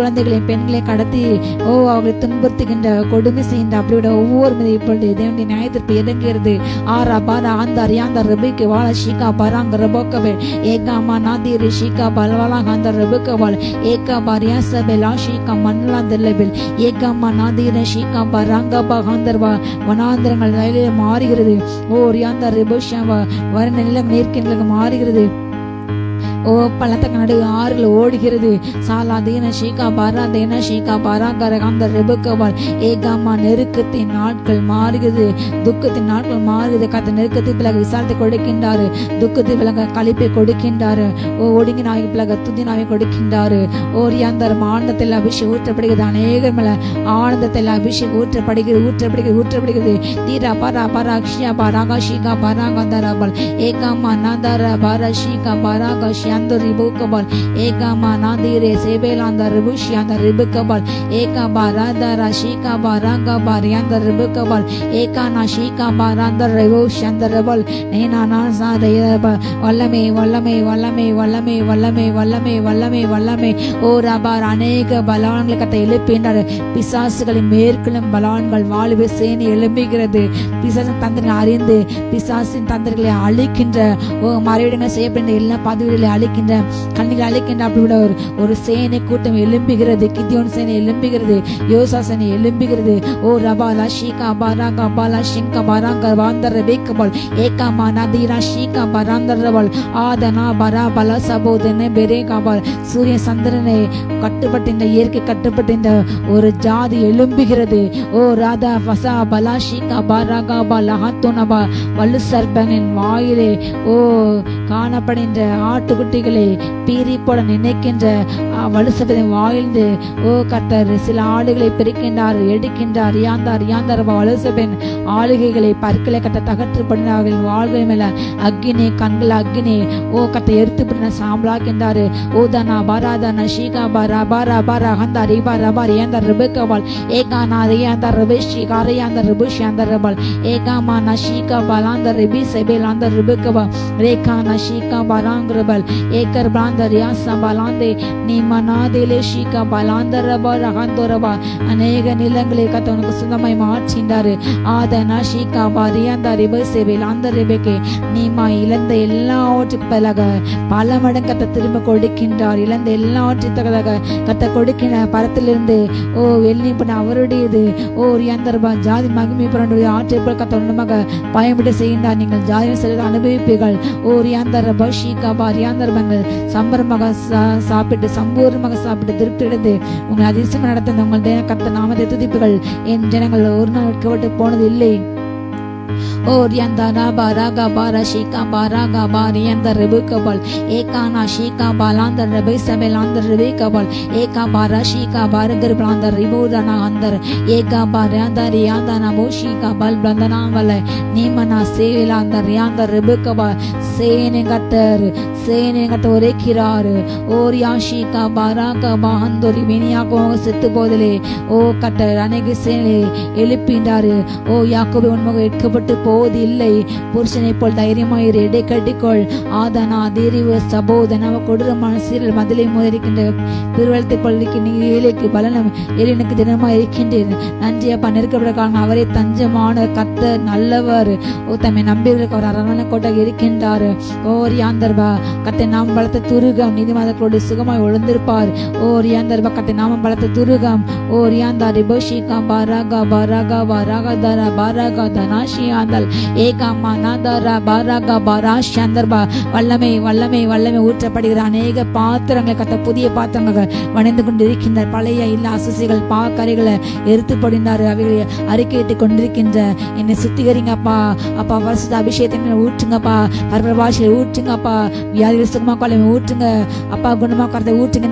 பெண்களை கடத்தி ஓ அவர்களை துன்புறுத்துகின்ற கொடுமை செய்கின்ற அப்படியோட ஒவ்வொரு மீது இப்பொழுது தேவனுடைய நியாயத்திற்கு இறங்குகிறது. ஆரா பாரா ஆந்தார் யாந்தார் ரபிக்கு வாழ ஷீகா பராங்க ரபோக்கவே ஏகாமா நாதீரி ஷீகா பல்வாலா ஆந்தார் ரபுக்கவால் ஏகா பாரியாசபெலா ஷீகா மன்னலாந்தெல்லபில் ஏகாமா நாதீர ஷீகா பராங்க பாகாந்தர்வா வனாந்திரங்கள் ரயிலே மாறுகிறது. ஓ ரியாந்தார் ரிபோஷாவா வர நிலம் நீர்க்கின்றக மாறுகிறது. ஓ பள்ளத்தக்க நடு ஆறுகள் ஓடுகிறது. சாலா தீன ஷீகா பாரா தேன ஷீகா பாராங்கர அந்த ரெபுக்கவால் ஏகாமா நெருக்கத்தின் நாட்கள் மாறுகிறது, துக்கத்தின் நாட்கள் மாறுகிறது. கத்த நெருக்கத்தை பிறகு விசாரத்தை கொடுக்கின்றாரு, துக்கத்தை பிறகு கழிப்பை கொடுக்கின்றாரு. ஓ ஒடுங்கினாவி பிறகு துதினாவை கொடுக்கின்றாரு. ஓரியாந்தர் ஆனந்தத்தில் அபிஷேகம் ஊற்றப்படுகிறது. அநேகர் மேல ஆனந்தத்தில் அபிஷேகம் ஊற்றப்படுகிறது. தீரா பாரா பாரா ஷியா பாராகா ஷீகா பாராங்கந்தராபல் ஏகாமா நாதார பாரா ஷீகா பாராகா அந்த ரிபுக்கபால் ஏகாமா நாதீரே சேபேலாந்த ரிபுஷியாந்த ரிபுக்கபால் ஏகாபா ராதாரா ஷீகா பாராங்கா பாரியாந்த ரிபுக்கபால் ஏகானா ஷீகா பாராந்த ரிபுஷியாந்த ரிபல் நேனா நாசா தேயப வல்லமே வல்லமே வல்லமே வல்லமே வல்லமே வல்லமே வல்லமே வல்லமே ஓ ரபார் அநேக பலவான்களை கத்த எழுப்பினார். பிசாசுகளின் மேற்கொள்ளும் பலவான்கள் வாழ்வு சேனை எழும்புகிறது. பிசாசின் தந்திரங்களை அறிந்து பிசாசின் தந்திரங்களை அழிக்கின்ற ஓ மறைவிடங்கள் செய்யப்படுகின்ற எல்லா பதவிகளை அழிக்கின்ற கண்ணிகளை அழிக்கின்ற அப்படிப்பட்ட ஒரு சேனை கூட்டம் எழும்புகிறது. கிதியோன் சேனை எழும்புகிறது, யோசா சேனை எழும்புகிறது. ஓ ரபாலா ஷீகா பாராகா பாலா ஷிங்கா பாராங்க வாந்தர் ரபேக்கபால் ஏகாமா நதீரா ஷீகா பராந்தரபால் ஆதனா பரா பல சபோதன பெரேகாபால் சூரிய சந்திரனை கட்டுப்பட்டின்ற இயற்கை கட்டுப்பட்டின்ற ஒரு ஜாதி எழும்புகிறது. ஓ ராதா பசா பலா ஷீகா பாராகா பாலா ஹாத்தோனபா வலு சர்பனின் வாயிலே ஓ காணப்படுகின்ற ஆட்டுக்குட்டிகளை பீறி போட நினைக்கின்ற வலுசபதின் வாழ்ந்து ஓ கத்தர் சில ஆடுகளை பிரிக்கின்றார், எடுக்கின்றார். யாந்தார் வலுசபின் ஆளுகைகளை பற்களை கட்ட தகற்றுப்படின அவர்களின் வாழ்கள் மேல அக்னி கண்கள் அக்னி ஓ கட்ட எரித்துப்படின சாம்பலாக்கின்றாரு. ஓதானா பாராதானா ஷீகா பாரா பாரா பாரா ஹந்தார் இபா ரபார் ஏந்தார் ரிபுக்கவால் ஏகானா ரியாந்தார் ரிபேஷி காரையாந்தார் ரிபுஷி ஆந்தார் Rafael ஏகாமா Nasheeka பாலாந்தர் ரிபி செபேல் anther ரிபுக்கவா Rekha Nasheeka பாராங்கிரபல் acre panther யாசா பாலாந்தே நீ மனாதேலே ஷீகா பாலாந்தர் ரபா ரகாந்தோரபா அநேக நிலங்களை கத்தவனுக்கு சொந்தமாய் மாற்றின்றாரு. ஆதனா ஷீகா பாரியாந்தார் ரிபே செபேல் ஆந்தர் ரிபேக்கே நீமா இழந்த எல்லாவற்றுக்கு பதிலாக பல மடங்கு கத்த திரும்ப கொடுக்கின்றார். இழந்த எல்லாவற்றையும் தகதாக கத்த கொடுக்கின்ற பரத்திலிருந்து ஓ வெள்ளி பண்ண அவருடையது. ஓ ரியாந்தர்பா ஜாதி மகிமை புரண்டுடைய ஆற்றை போல் கத்த உன்னமாக பயமிட்டு செய்கின்றார். நீங்கள் ஜாதி செல்வ அனுபவிப்பீர்கள். ஓ ரியாந்தர்பா ஷீகா பாரியாந்தர்பங்கள் சம்பரமாக சாப்பிட்டு சம்பூர்ணமாக சாப்பிட்டு திருப்தியடைந்து உங்கள் அதிசயம் நடத்த உங்களுடைய கத்த நாமத்தை துதிப்புகள். என் ஜனங்கள் ஒரு நாள் வெட்கப்பட்டு போனது இல்லை. ஓரியந்தா பாராகா பாரா ஷீகா பாராகா பாரியந்த ரெபுக்கபால் ஏகானா ஷீகா பாலாந்தர் ரெபை சபேலாந்தர் ரெபேக்கபால் ஏகா பாரா ஷீகா பாரகர் பிராந்தர் ரிபூதனா அந்தர் ஏகா பாரியாந்தர் ரியாந்தனா மோஷீகா பல் பிராந்தனாவல நீமனா சேலாந்தர் ரியாந்தர் ரெபுக்கபால் சேனை கட்டர் ஒரேக்கிறாரு. ஓரியா ஷீகா பாராகா பாஹந்தோரி வினியாக்கோ செத்து போதிலே ஓ கட்டர் அநேக சேனை எழுப்பின்றாரு. ஓ யாக்கோபு உன்முக எடுக்கப்பட்டு போவது இல்லை. புருஷனை போல் தைரியமாயிரு, இடை கட்டிக்கொள். ஆதானா தேரிவு சபோதனாவ கொடூரமான சீரல் மதிலை முதலிக்கின்ற திருவள்ளத்தை பள்ளிக்கு நீ ஏழைக்கு பலனும் ஏழைனுக்கு தினமாக இருக்கின்றேன். நன்றியப்பா நெருக்கப்பட அவரே தஞ்சமான கத்த நல்லவர். ஓ தம்மை நம்பியவர்களுக்கு அவர் அரவணை கோட்டாக இருக்கின்றார். கொண்டிருக்கிறாரு. ஓ ரியாந்தர்பா கத்தை நாம பலத்த துருகம் நீதிமன்றங்களோடு சுகமாய் ஒழுந்திருப்பார். ஓ ரியாந்தர்பா கத்தை நாம பலத்த துருகம். ஓ ரியாந்தா ரிபோஷிகா பாராகா பாராகா பாராகா தரா பாராகா தனாஷி ஆந்தல் ஏகாமா நாதரா பாராகா பாராஷ் அந்தர்பா வல்லமை வல்லமை வல்லமை ஊற்றப்படுகிற அநேக பாத்திரங்களை கத்த புதிய பாத்திரங்கள் வணைந்து கொண்டிருக்கின்ற பழைய இல்ல அசுசிகள் பாக்கரைகளை எரித்து படிந்தாரு. அவைகளை அறிக்கையிட்டு கொண்டிருக்கின்ற என்னை சுத்திகரிங்கப்பா. அப்பா வருஷ அபிஷேகத்தை ஊற்றுங்கப்பா. பரபரபாஷையை ஊற்றுங்கப்பா. வியாதிகள் சுகமாக்கால ஊற்றுங்க அப்பா. குணமாக்கிறத ஊற்றுங்க.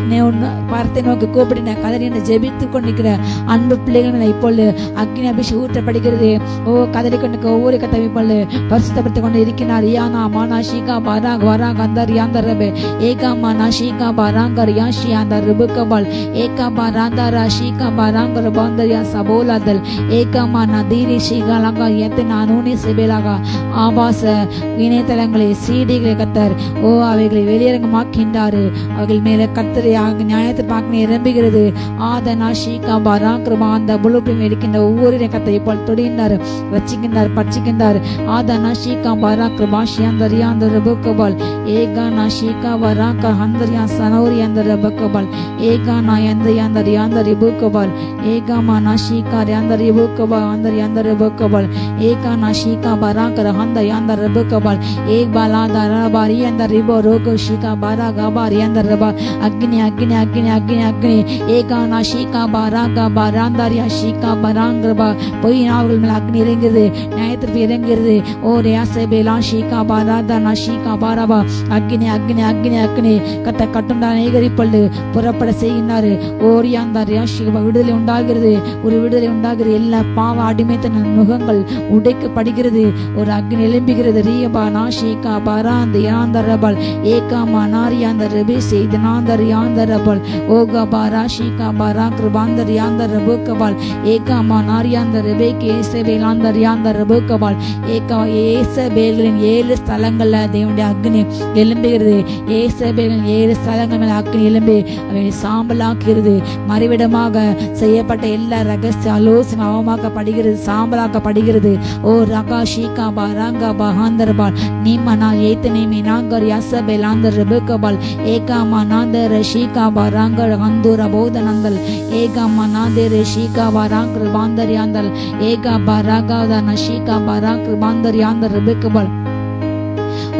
இந்த பரத்தை நோக்கி கூப்பிடின கதறி என்று ஜெபித்து கொண்டிருக்கிற அன்பு பிள்ளைகள் இப்பொழுது அக்னி அபிஷேகம் ஊற்றப்படுகிறது. ஓ கதறி கொண்டு ஒவ்வொரு கதவை இப்பொழுது பரிசுத்தப்படுத்திக் கொண்டு இருக்கிறார். யானா மானா ஷீகா பாராங் வராங் அந்தர் யாந்தர் ரபே ஏகா மானா ஷீகா பாராங்கர் யாஷி அந்த ருபுகபால் ஏகா பாராந்தரா ஷீகா பாராங்கர் பாந்தர் யா சபோலாதல் ஏகா மானா தீரி ஷீகா லங்கா எத்து நானூனி சிபேலாகா ஆபாச இணையதளங்களை சீடிகளை கத்தர் ஓ அவைகளை வெளியரங்கமாக்கின்றாரு. அவர்கள் மேல கத்தரை நியாயத்தை பார்க்க நிரம்புகிறது. ஆதனா ஷீகா பாராங்கிரமா அந்த புழுப்பில் இருக்கின்ற ஒவ்வொரு கத்தை இப்போது தொடுகின்றார், ரச்சிக்கின்றார், பட்சிக்கின்றார். ஆதனா ஷீகா பாராங்கிரமா ஷியாந்தர் யாந்தர் ரபுகபால் ஏகா நா ஷீகா பாராங்க ஹந்தர் யா சனோர் யாந்தர் ரபுகபால் ஏகா நா யாந்தர் யாந்தர் யாந்தர் ரபுகபால் ஏகா மா நா ஷீகா யாந்தர் ரபுகபால் யாந்தர் யாந்தர் ரபுகபால் ஏகா நா ஷீகா பாராங்க ஹந்தர் யாந்தர் ரபுகபால் ஏக் பாலா தரபாரி யாந்தர் ரிபோ ரோகோ ஷீகா பாராகா பார் யாந்தர் ரபா அக்னி அக்னி அக்னி அக்னி அக்னி ஏகா நா ஷீகா பாராகா பாராந்தர் யா ஷீகா பாராங்கரபா பொய் நாவல்கள் மேல் அக்னி இறங்குகிறது, நியாயத்திற்கு இறங்குகிறது. ஓ ரேசபேலா ஷீகா பாராதா நா ஷீகா பாராபா அக்னி அக்னி அக்னி அக்னி கத்த கட்டுண்ட அநேகரிப்பள்ளு புறப்பட செய்கின்றாரு. ஓரியாந்தார் யாஷிகா விடுதலை உண்டாகிறது, ஒரு விடுதலை உண்டாகிறது. எல்லா பாவ அடிமைத்தன நுகங்கள் உடைக்கப்படுகிறது. ஒரு அக்னி எழும்புகிறது. ரியபா நாஷிகா பாராந்த யாந்தரபல் ஏகாமா நாரியாந்தர் ரபி செய்தனாந்தர் யாந்தரபல் ஓகா பாரா ஷீகா பாரா கிருபாந்தர் யாந்தர் ரபுகபால் ஏகாமா நாரியாந்தர் ரபேக் ஏசபேலாந்தர் யாந்தர் ரபுகபால் ஏகா ஏசபேலின் 7 ஸ்தலங்கள்ல தேவனுடைய அக்னி எழும்புகிறது. ஏசபேலின் 7 ஸ்தலங்கள் மேல அக்னி எழும்பி அவை சாம்பலாக்குகிறது. மறைவிடமாக செய்யப்பட்ட எல்லா ரகசிய ஆலோசனை அவமாக்கப்படுகிறது, சாம்பலாக்கப்படுகிறது. ஓ ரகா ஷீகா பாராங்கா பஹாந்தர்பால் நீமனா ஏத்தனை மீனாங்கர் யாசபேலாந்தர் ரபுகபால் ஏகாமா நாந்தர் ஷீகா பாராங்கர் ஹந்தூர போதனந்தல் ஏகாமா நாந்தர் ஷீகா பாராங்கர் பாந்தர் யாந்தல் ஏகா பாராகா ஷீகா பாராங்கர் பாந்தர் யாந்தர் ரபுகபால்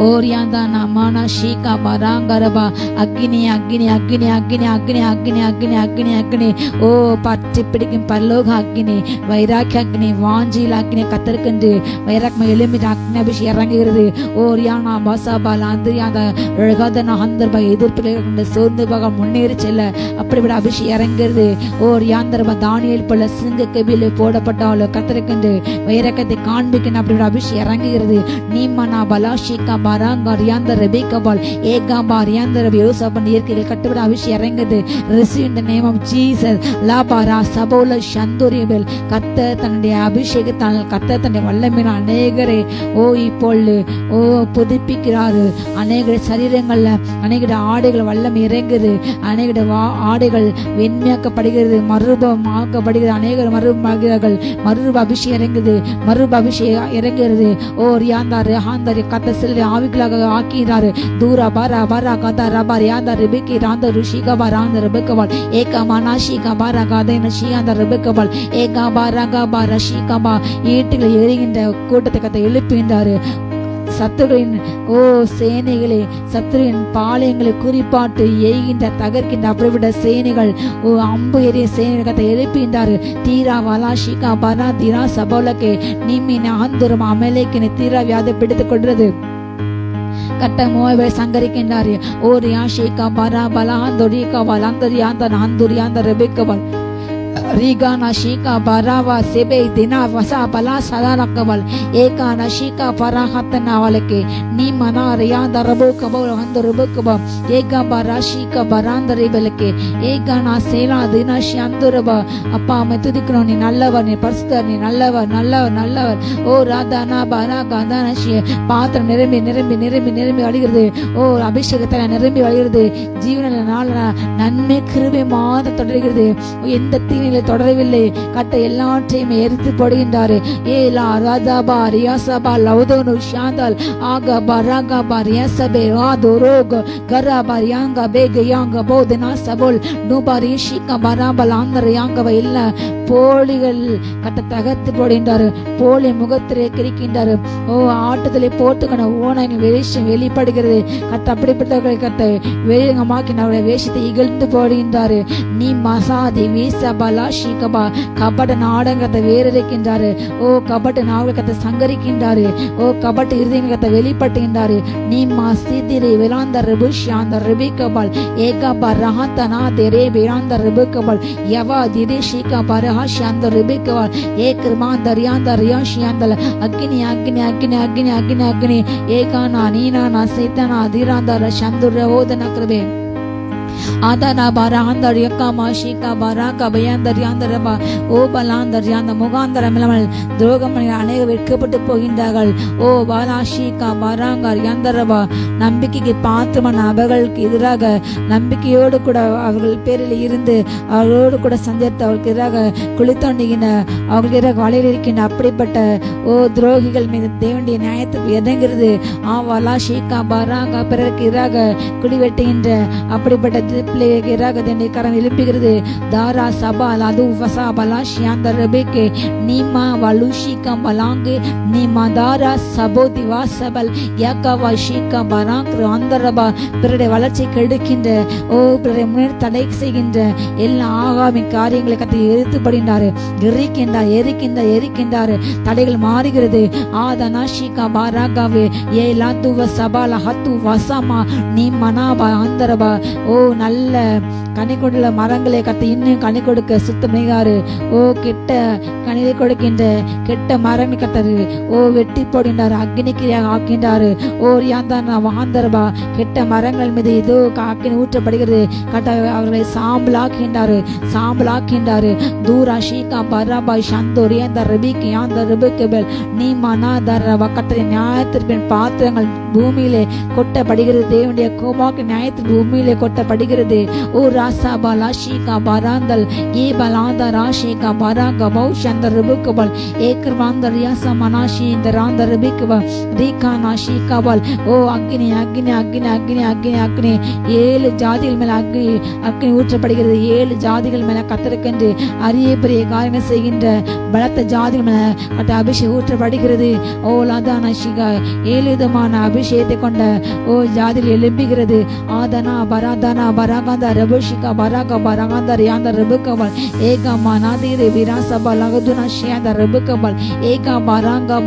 ஓரியாந்தா நமானா ஷீகா பாராங்கரபா அக்னி அக்னி அக்னி அக்னி அக்னி அக்னி அக்னி அக்னி அக்னி ஓ பற்றி பிடிக்கும் பரலோக அக்னி, வைராக்கிய அக்னி, வாஞ்சியில் அக்னி கத்தருக்கென்று வைராக்ம எலும்பி அக்னி அபிஷேகம் இறங்குகிறது. ஓரியானா பாசாபால் அந்திரியாந்த அழகாதன அந்தர்பா எதிர்ப்புகளை கொண்டு சோர்ந்து போக முன்னேறி செல்ல அப்படிப்பட்ட அபிஷேகம் இறங்குகிறது. ஓரியாந்தர்பா தானியல் போல சிங்க கபில போடப்பட்டாலும் கத்தருக்கென்று வைராக்கத்தை காண்பிக்கணும் அப்படிப்பட்ட அபிஷேகம் இறங்குகிறது. நீமனா பலா ஷீகா பாராங்கர் யாந்தர் ரபேகபால் ஏகாபா யாந்தர் யோசபன் இயற்கைகள் கட்டுப்பட அபிஷேகம் இறங்குது. Receive in the name of Jesus. லாபாரா சபோல சந்தோரியபல் கத்த தன்னுடைய அபிஷேகத்தால் கத்த தன்னுடைய வல்லமையான அநேகரை ஓ இப்பொழுது ஓ புதுப்பிக்கிறாரு. அநேக சரீரங்கள்ல அநேக ஆடைகள் வல்லமை இறங்குது. அநேக ஆடைகள் வெண்மையாக்கப்படுகிறது, மறுரூபமாக்கப்படுகிறது. அநேகர் மறுரூபமாகிறார்கள். மறுரூப அபிஷேகம் இறங்குது, மறுரூப அபிஷேகம் இறங்குகிறது. ஓ ரியாந்தார் ஹாந்தர் கத்த சில ஆவிகளாக ஆக்கிறாரு. தூரா பாரா பாரா கதா ரபார் யாந்தர் ரிபிகி ராந்தர் ருஷிகா பாராந்தர் ரிபகபால் ஏகா மானாஷிகா பாரா காதேன ஷியாந்தர் ரிபகபால் ஏகா பாராகா பாரா ஷீகா ஈட்டில் எரிகின்ற கூட்டத்தை கத்தை எழுப்புகின்றாரு. சத்துருவின் ஓ சேனைகளே, சத்துருவின் பாளையங்களை குறிப்பாட்டு எய்கின்ற தகர்க்கின்ற அப்படிப்பட்ட சேனைகள் ஓ அம்பு எரிய சேனைகளை எழுப்புகின்றாரு. தீரா வலாஷிகா பரா தீரா சபோலக்கே நிமின ஆந்துரம் அமலேக்கின தீரா வியாதை பிடித்துக் கொள்றது. கட்ட மோவை சங்கரிக்கின்றாரு. ஓர் யாஷிகா பரா பலாந்தொரிகா வலாந்தரியாந்த நாந்துரியாந்த ரெபேக்கவல் Rigana Shika Barava Sebe Dina Vasa Bala Sadarakaval Eka Nashika Parahatana Valeke Nimana Rianda Rabukaba and the Rubukaba Eka Barashika Baranda Rebeleke Eka Nasela Dina Shanduraba Apa Metudikron in Allavan Pastor in Allavan O Radana Baraka Danashi Patra Neremi Adigre O Abishaka Neremi Adigre Jivan Nala Nanme Kribe Mada Todrigre in the Tinil அவர்களை தொடரவில்லை. கட்ட எல்லாற்றையும் எரித்து போடுகின்றாரு. ஏலா ராஜாபா ரியாசபா லவுதோனு ஷாந்தால் ஆகா பராகா பரியாசபே ஆதோரோக கராபா யாங்க பேக யாங்க போதனா சபோல் நூபாரி ஷிகா பராபல் ஆந்தர யாங்கவ இல்ல போலிகள் கட்ட தகர்த்து போடுகின்றாரு. போலி முகத்திலே கிரிக்கின்றாரு. ஓ ஆட்டத்திலே போட்டுக்கண ஓனாயின் வேஷம் வெளிப்படுகிறது. கட்ட அப்படிப்பட்டவர்களை கட்ட வேகமாக்கினவர்களை வேஷத்தை இகழ்ந்து போடுகின்றாரு. நீ மசாதி வீசபலா ஷிகபா கபட நாடகத்தை வேறிருக்கின்றாரு. ஓ கபட்டு நாவகத்தை சங்கரிக்கின்றாரு. ஓ கபட்டு இருதயத்தை வெளிப்படுத்துகின்றாரு. நீ மசிதிரி விளாந்த ரிபுஷாந்த ரிபிகபால் ஏகபா ரஹத்தனா தெரே விளாந்த ரிபுகபால் யவா திதி ஷிகபா ஷாந்த ரிபிகபால் ஏக்ரமாந்த ரியாந்த ரியாஷியாந்தல அக்னி அக்னி அக்னி அக்னி அக்னி அக்னி ஏகானா நீனா சைத்தனா அதிராந்த சந்துர ஓதன கிருபே ஆதானா பாரா ஆந்தர் யக்காமா ஷீகா பாராகா பயாந்தர் யாந்தரபா ஓ பலாந்தர் யாந்த முகாந்தரம் இல்லாமல் துரோகமணிகள் அநேகர் வெட்கப்பட்டு போகின்றார்கள். ஓ பாலா ஷீகா பாராங்கர் யாந்தரபா நம்பிக்கைக்கு பாத்திரமான அவர்களுக்கு எதிராக நம்பிக்கையோடு கூட அவர்கள் பேரில் இருந்து அவர்களோடு கூட சஞ்சரித்து அவர்களுக்கு எதிராக குளித்தோண்டுகின்ற அவர்களுக்கு எதிராக வலையில் இருக்கின்ற அப்படிப்பட்ட ஓ துரோகிகள் மீது தேவனுடைய நியாயத்துக்கு இறங்குகிறது. வாலா ஷீகா பாராங்கா பிறருக்கு எதிராக குடிவெட்டுகின்ற அப்படிப்பட்ட கரம் எழுப்புகிறது. தாரா சபால் அது வசாபலா ஷியாந்த ரபேகே நீமா வலுஷிகா பலாங்கு நீமா தாரா சபோதி வாசபல் யாக்கவா ஷீகா பராங்கு ஆந்தரபா பிறருடைய வளர்ச்சி கெடுக்கின்ற ஓ பிறரை முன்னேறி தடை செய்கின்ற எல்லா ஆகாமி காரியங்களை கத்தை எரித்துப்படுகின்றாரு. எரிக்கின்றாரு. தடைகள் மாறுகிறது. ஆதனா ஷீகா பாராகாவே ஏ லாத்துவ சபால ஹத்து வசமா நீ மனாபா ஆந்தரபா ஓ நல்ல கனி கொண்டுள்ள மரங்களை கத்த இன்னும் கனி கொடுக்க சுத்தமையாரு. ஓ கெட்ட கனிதை கொடுக்கின்ற கெட்ட மரம் கத்தரு ஓ வெட்டி போடுகின்றாரு. அக்னிக்கிரியாக ஆக்கின்றாரு. ஓ யாந்தானா வாந்தரபா கெட்ட மரங்கள் மீது இதோ அக்கினி ஊற்றப்படுகிறது. கட்ட அவர்களை சாம்பலாக்கின்றாரு. தூரா ஷீகா பராபா சந்தோரி அந்த ரபிக்கு அந்த ரபிகபல் நீ மனாதரபா கத்தரை நியாயத்திற்பின் பாத்திரங்கள் பூமியிலே கொட்டப்படுகிறது. தேவனுடைய கோபாக்கு நியாயத்தின் பூமியிலே கொட்டப்படுகிறது. ஓ ராசா பாலா ஷீகா பராந்தல் ஏ பலாந்த ராஷிகா பராக பௌஷந்த ரிபுகபல் ஏக்ரவாந்த ரியாசா மனாஷி இந்த ராந்த ரிபிகப ரீகானா ஷீகாபல் ஓ அக்னி அக்னி அக்னி அக்னி அக்னி அக்னி 7 ஜாதிகள் மேல அக்னி ஊற்றப்படுகிறது. 7 ஜாதிகள் மேல கத்தருக்கென்று அரிய பெரிய காரியங்கள் செய்கின்ற பலத்த ஜாதிகள் மேல கட்ட அபிஷேகம் ஊற்றப்படுகிறது. ஓ லாதானா ஷிகா 7 விதமான அபிஷேகத்தை கொண்ட ஓ ஜாதியில் எழும்புகிறது. ஆதனா பராதானா பராகாந்த ரபுஷிகா பராகா பராகாந்த ரியாந்த ரபுகபல் ஏகா மனாதிரி விராசபா லகதுனா ஷியாந்த ரபுகபல் ஏகா பராங்கா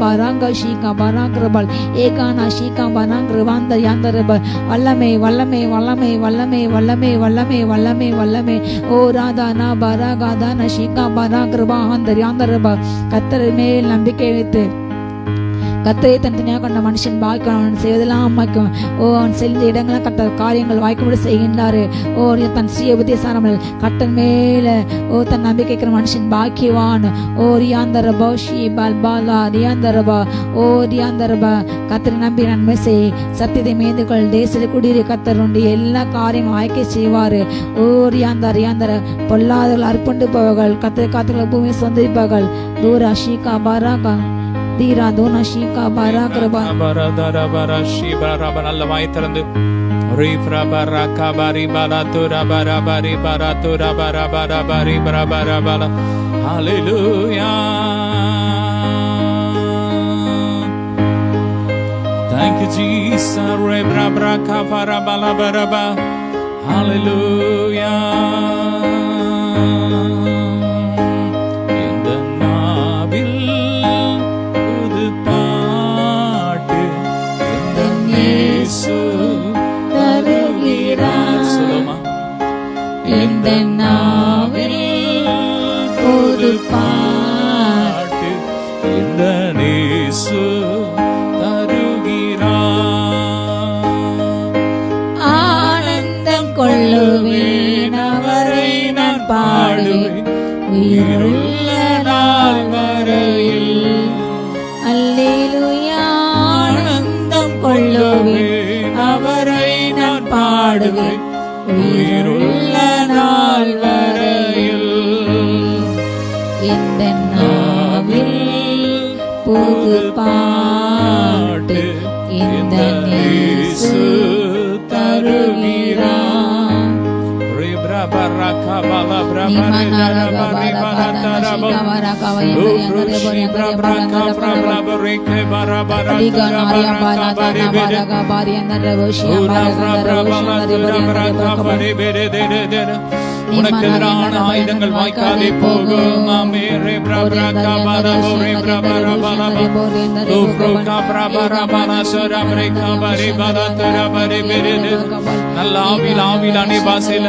ஷீகா பராங்கரபல் ஏகானா ஷீகா பராங்கரவாந்த யாந்த ரப வல்லமே வல்லமே வல்லமே வல்லமே வல்லமே வல்லமே வல்லமே வல்லமே ஓ ராதானா பராகாதான ஷீகா பராங்கரபா அந்த யாந்த ரப கத்தர் மேல் நம்பிக்கை வைத்து கத்தரை தனித்தனியாக கொண்ட மனுஷன் பாய்க்கும். அவன் செய்வதெல்லாம் வாய்க்கும். ஓ அவன் செல்ந்த இடங்கள்லாம் கட்ட காரியங்கள் வாய்க்கும்படி செய்கின்றாரு. ஓ தன் சுய உபதேசாமல் கட்டன் மேல ஓ தன் நம்பிக்கைக்கிற மனுஷன் பாக்கியவான். ஓ ரியாந்தரபா ஷீ பால்பாலா ரியாந்தரபா ஓ ரியாந்தரபா கத்தரை நம்பி நன்மை செய் சத்தியத்தை மேந்துக்கள் தேசத்தில் குடியிரு கத்தருடைய எல்லா காரியங்களும் வாய்க்க செய்வாரு. ஓ ரியாந்தர பொல்லாதவர்கள் அர்ப்பண்டு போவார்கள். கத்தரை காத்துக்களை பூமியை சொந்தரிப்பார்கள். தூரா ஷீகா பாராகா தீரா தோனா ஷீகா பாராகரபா பரதர பரஷி பரப நல்ல வாய் திறந்து ரீஃப்ரா பரகா பரி பரதுரா பரபரி பரதுரா பரபரி பரபரபல ஹalleluya. Thank you Jesus. Rebra braka parabala baraba hallelujah. இந்த நாவில் ஒரு பாட்டு இந்த நேசு தருகிறார். ஆனந்தம் கொள்ளுவேன் அவரை நான் பாடுவேன் உயிருள்ள நாள் வரையில். அல்லேலூயா. ஆனந்தம் கொள்ளுவேன் அவரை நான் பாடுவேன் உயிருள்ள நாள் வரையில். எந்த நாவில் புது பாட்டு இந்த இயேசு தருகிறார். உனக்கு எதிரான ஆயுதங்கள் வாய்க்காதே போகும். நல்ல ஆவில் ஆவில் அணிபாசில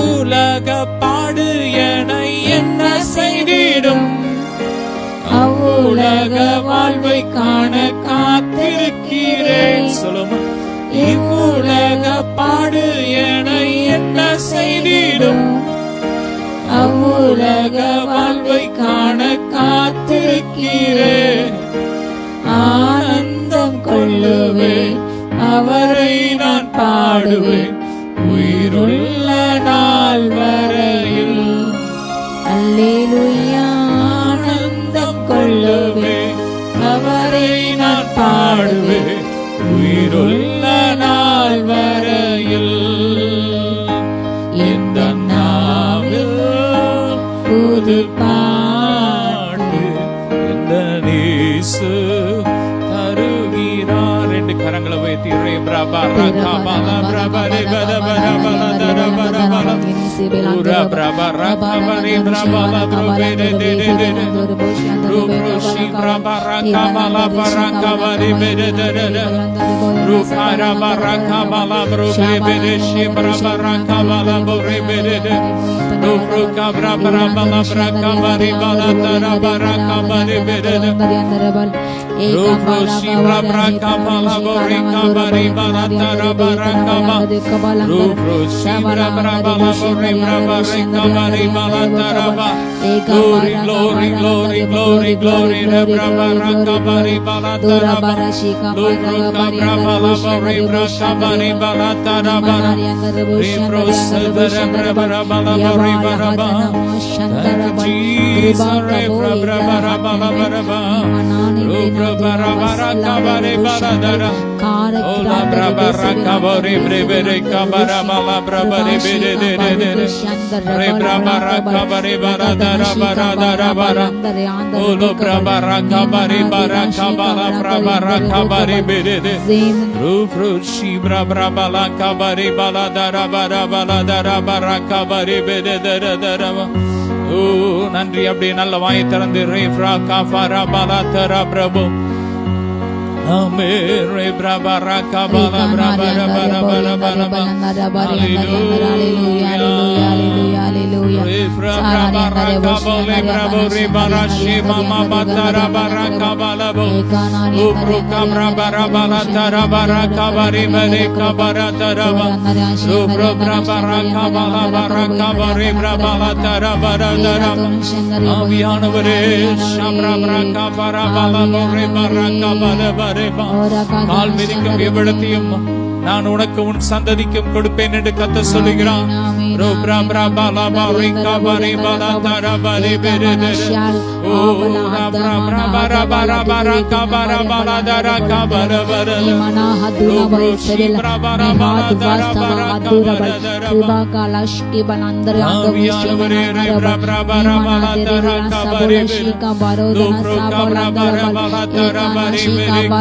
உலக பாடு என என்ன செய்திடும், அவ்வுலக வாழ்வை காண காத்திருக்கிறேன். சொல்லுமா, இவ்வுலக பாடு என என்ன செய்திடும், அவ்வுலக வாழ்வை காண காத்திருக்கிறேன். ஆனந்தம் கொள்ளுவேன், அவரை நான் பாடுவேன், உயிருள்ள நாள் வரையில். அல்லேலூயா. ஆனந்தம் கொள்ளுவேன், அவரை நான் பாடுவேன், உயிருள்ள நாள் வரையில். இந்த நாவில் புது பாட்டு இந்த இயேசு தருகிறார். ரெண்டு கரங்களை உயர்த்தி நன்றி. அப்படியே நல்ல வாய் திறந்து ரேப்ரா காஃபாரா பாலா தரா பிரபு ஆமே ரே பிரபா ரகா பாலா பிரபா ரபா ரபா ரபா ரபா ஹalleluya hallelujah hallelujah ரேப்ரா பிரபா ரகா பாலே பிரபு ரே பாரா ஷேமா மாமா தரா பரகா பாலா போ ரூப்ரு கம்ரா பரா பாலா தரா பரகா பரி பரே கபரா தரா ரூப்ரு பிரபா ரகா பாலா பரகா பரி பிரபா தரா பரா தரா ஆவியானவரே ஷம்ரா ரகா பரா பாலா ரே பரகா பாலா பரே கால் மிதிக்கும் எவ்விடத்தையும் நான் உனக்கு உன் சந்ததிக்கும் கொடுப்பேன் என்று கர்த்தர் சொல்லுகிறார்.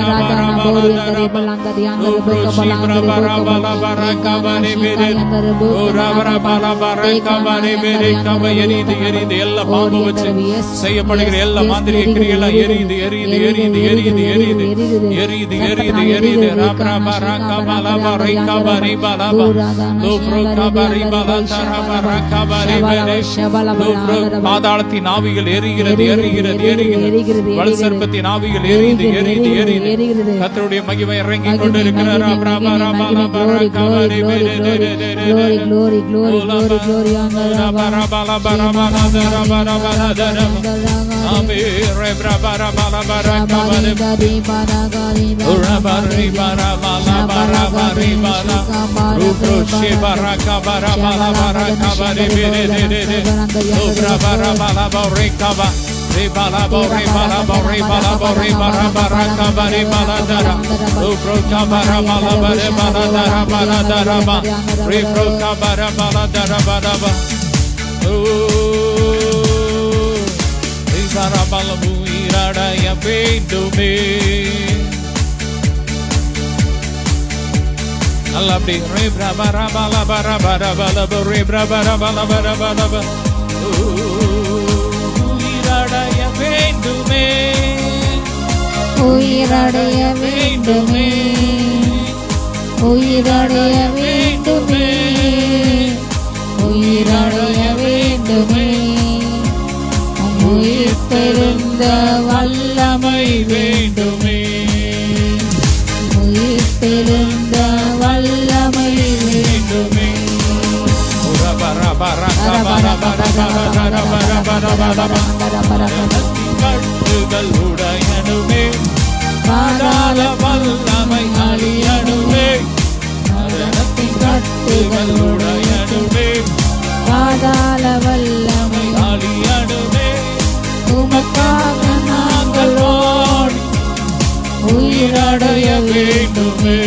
Radana Bori Andere Balangari Andere Boka Balangari Boka Balangari Andere எல்லா பாம்பு வச்சு செய்யப்படுகிற எல்லா மாந்திரிக கிரியைகள் எரியுது எரியுது எரியுது எரியுது எரியுது எரியுது எரியுது எரியுது ராபரா ராகபலா பரிகபரி பலபா லோப்ரோ கபரி பலதரபரா கபரி பலே லோப்ரோ பாதாளத்தின் ஆவிகள் எரிகிறது எரிகிறது எரிகிறது வலசர்ப்பத்தின் ஆவிகள் எரியுது எரியுது எரியுது கர்த்தருடைய மகிமை இறங்கி கொண்டிருக்கிறார் ராபரா ராபலா பரகபரி பலே glory glory glory glory glory ராபரா பலா பரபலா தரபரா பலதர ஆமே ரேப்ரா பரபலா பரகபரி Bari Baragari Urabari Barabala Barabari Bala Rubroshi Baraka Barabala Baraka Baribiri Ubrabara Bala Borikaba Ribala Boribala Boribala Boribara Baraka Baribala Dara Ubroka Barabala Baribala Dara Bala Daraba Ribroka Barabala Dara Baraba Ribarabala Buirada Yabedume Allah be rebra bara bala bara bara bala rebra bara bala bara bala uirada ya vendume உயிரடைய வேண்டுமே உயிரடைய வேண்டுமே உயிரடைய வேண்டுமே உயிர் தெரிந்த வல்லமை வேண்டுமே உயிர் தெரிந்த வல்லமை வேண்டுமே bara bara bara bara bara bara bara bara கட்டுகள் உடையனுமே பாதாள வல்லமை அழியனுமே மரணத்தின் கட்டுகள் உடையனுமே பாதாள வல்லமை அழியனுமே உமக்காக நாங்கள் ஓடி உயிரடைய வேண்டுமே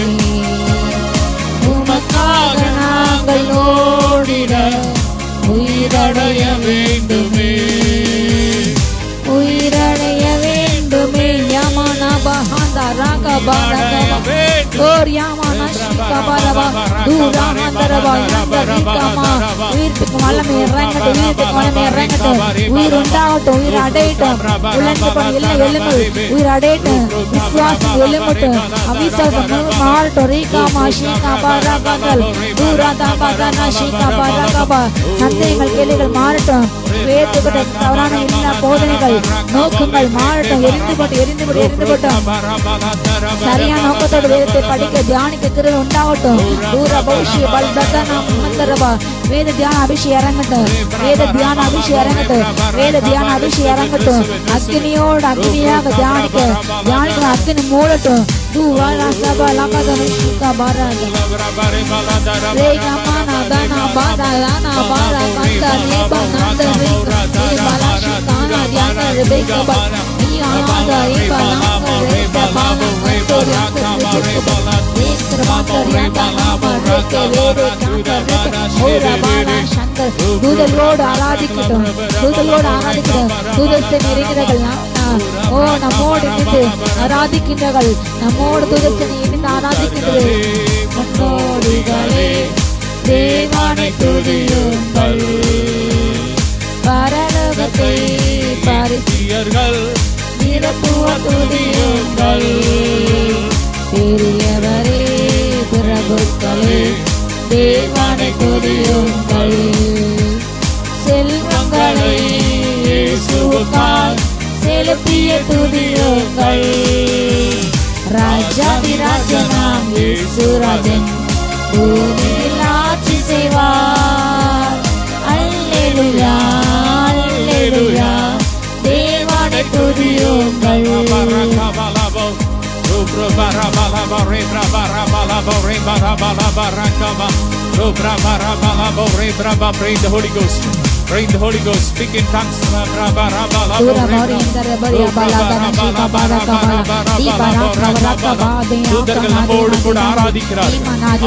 உமக்காக நாங்கள் ஓடிட உயிரடைய வேண்டுமே உயிரடைய வேண்டுமே யமன பஹந்த ராக பாரக ஓர் யமன ஷிக பரவ தூராமந்தரவ யந்தரிகமா உயிர்த்துக்கு வல்லமை இறங்கட்டும் உயிர்த்துக்கு வல்லமை இறங்கட்டும் உயிர் உண்டாகட்டும் உயிர் அடையட்டும் உலர்ந்து போன எல்லா எலும்புகள் உயிர் அடையட்டும் விசுவாசம் எழும்பட்டும் அவிசுவாசம் மாறட்டும் ரீகாமா ஷிகா பரகங்கள் தூராதா பதன ஷிகா பரகபா சந்தேகங்கள் கேள்விகள் மாறட்டும் வேதத்துக்கு தவறான எல்லா போதனைகள் நோக்கங்கள் மாறட்டும் எரிந்துபட்டும் சரியான நோக்கத்தோடு வேதத்தை படிக்க தியானிக்க கிருபை உண்டாகட்டும் தூர பௌஷ்ய பல்தன மந்தரபா வேத தியான அபிஷேகம் இறங்கட்டும் வேத தியான அபிஷேகம் இறங்கட்டும் வேத தியான அபிஷேகம் இறங்கட்டும் அக்னியோடு அக்னியாக தியானிக்க அக்னி மூடட்டும் தூவாலா சபா லகதன ஷிகா பாரக ரேகமானா தனா பாதாலானா பாரா கந்த நேபா நந்த ரிகா ஷிகானா தியான ரெபேகா பா நியாதா இபலாங்க ரேசா பானா கோரியா தூதலோடு ஆராதிக்கட்டும் தூதத்தை நெருங்கிறர்கள் நம்மோடு இருந்து ஆராதிக்கின்றர்கள் நம்மோடு தூதத்தை இருந்து ஆராதிக்கின்றது முன்னோடிகளே தேவானை துதியுங்கள் பரலோகத்தை பரிசியர்கள் நிரப்புவ துதியுங்கள் பெரியவரே பிரபுக்களே தேவானை துதியுங்கள் செல்வங்களை இயேசுவுக்காய் செலுத்திய துதியுங்கள் ராஜாதிராஜனாம் இயேசுராஜன் பூமியில் ஆட்சி செய்வார் அல்லேலூயா அல்லேலூயா தேவானை துதியுங்கள் Pray the Holy Ghost. Pray the Holy Ghost. Speak in tongues. தூதர்கள் நம்மோடு கூட ஆராதிக்கிறார்.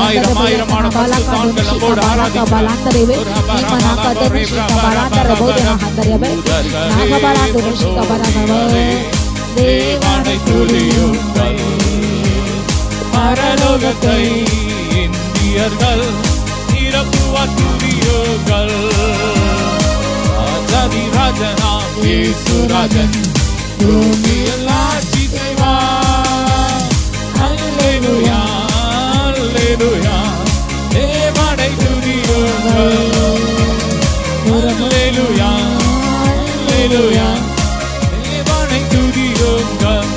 ஆயிரம் ஆயிரமான பரிசுத்தவான்கள் நம்மோடு ஆராதிக்கிறார். தேவனை துதியுங்கள். பரலோகத்தை இந்தியர்கள் நிரப்புவார் துதியுங்கள். ராஜாதி ராஜனாம் இயேசு ராஜன் பூமியில் ஆட்சி செய்வார். அல்லேலூயா அல்லேலூயா தேவனை துதியுங்கள். அல்லேலூயா அல்லேலூயா தேவனை துதியுங்கள்.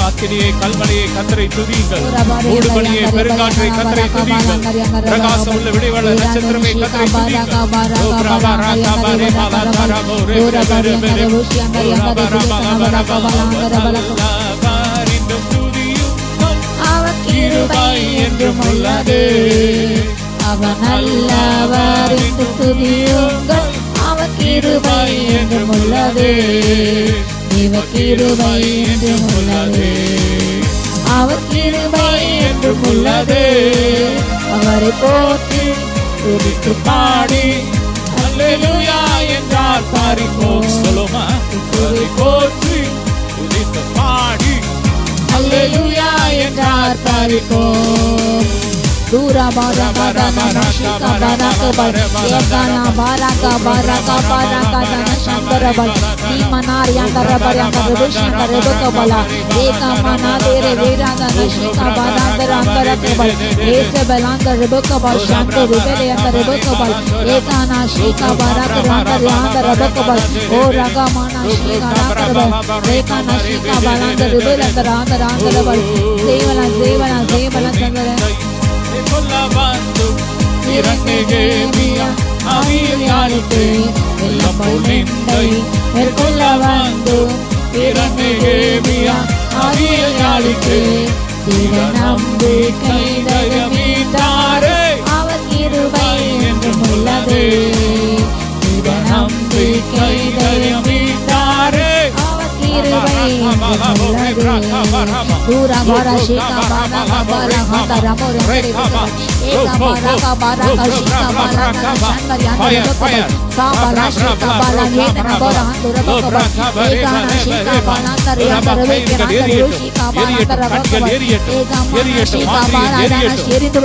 அக்கினியை கல்மலையை கத்தரை துதியுங்கள். ஊடுபனியை பெருங்காற்றை கத்தரை துதியுங்கள். பிரகாசம் உள்ள விடிவெள்ள நட்சத்திரமே கத்தரை துதியுங்கள். அவர் கிருபை என்றும் உள்ளது. அவர் நல்லவர் என்று துதியுங்கள். அவர் கிருபை என்றும் உள்ளது. தேவ கிருபை என்றும் உள்ளது. அவர் கிருபை என்றும் உள்ளது. அவரை போற்றி துதித்து பாடி அல்லேலூயா என்றால் பாரிப்போம். சொல்லுமா, அவரை போற்றி துதித்து பாடி அல்லேலூயா என்றார் பாரிப்போம். Dura baraka dana shika baraka bal ekana baraka baraka baraka dana shankara bal nimanar yandara baryandara vishandara bokabala ekama dere vera dana shika barandara andara bal ese belandara bokabal shankara rubele yandara bokabal ekana shika baraka andara bokabal o raga mana shika baraka bal ekana shika barandara rubele andara bal devala devala devala sandara கொல்லவந்து இறங்குகேமியா அவியாலிட்டே வெள்ளப்போல் நின்றை மேற்கொள்ளவந்து இறங்குகேமியா அவியாலிட்டே திட நம்பிக்கை தயமீட்டாரே அவர் கிருபை என்றும் உள்ளது. திட நம்பிக்கை தயமீட்டாரே அவர் கிருபை என்றும் உள்ளது. Dura bara shika bara bara hantara mor eka bara bara shika bara shankar yandara bokabal sa bara shika bara yendana bara handura bokabal eka shika bara andara yandara bokabal shika bara andara bokabal eka mana shika bara dana sherindu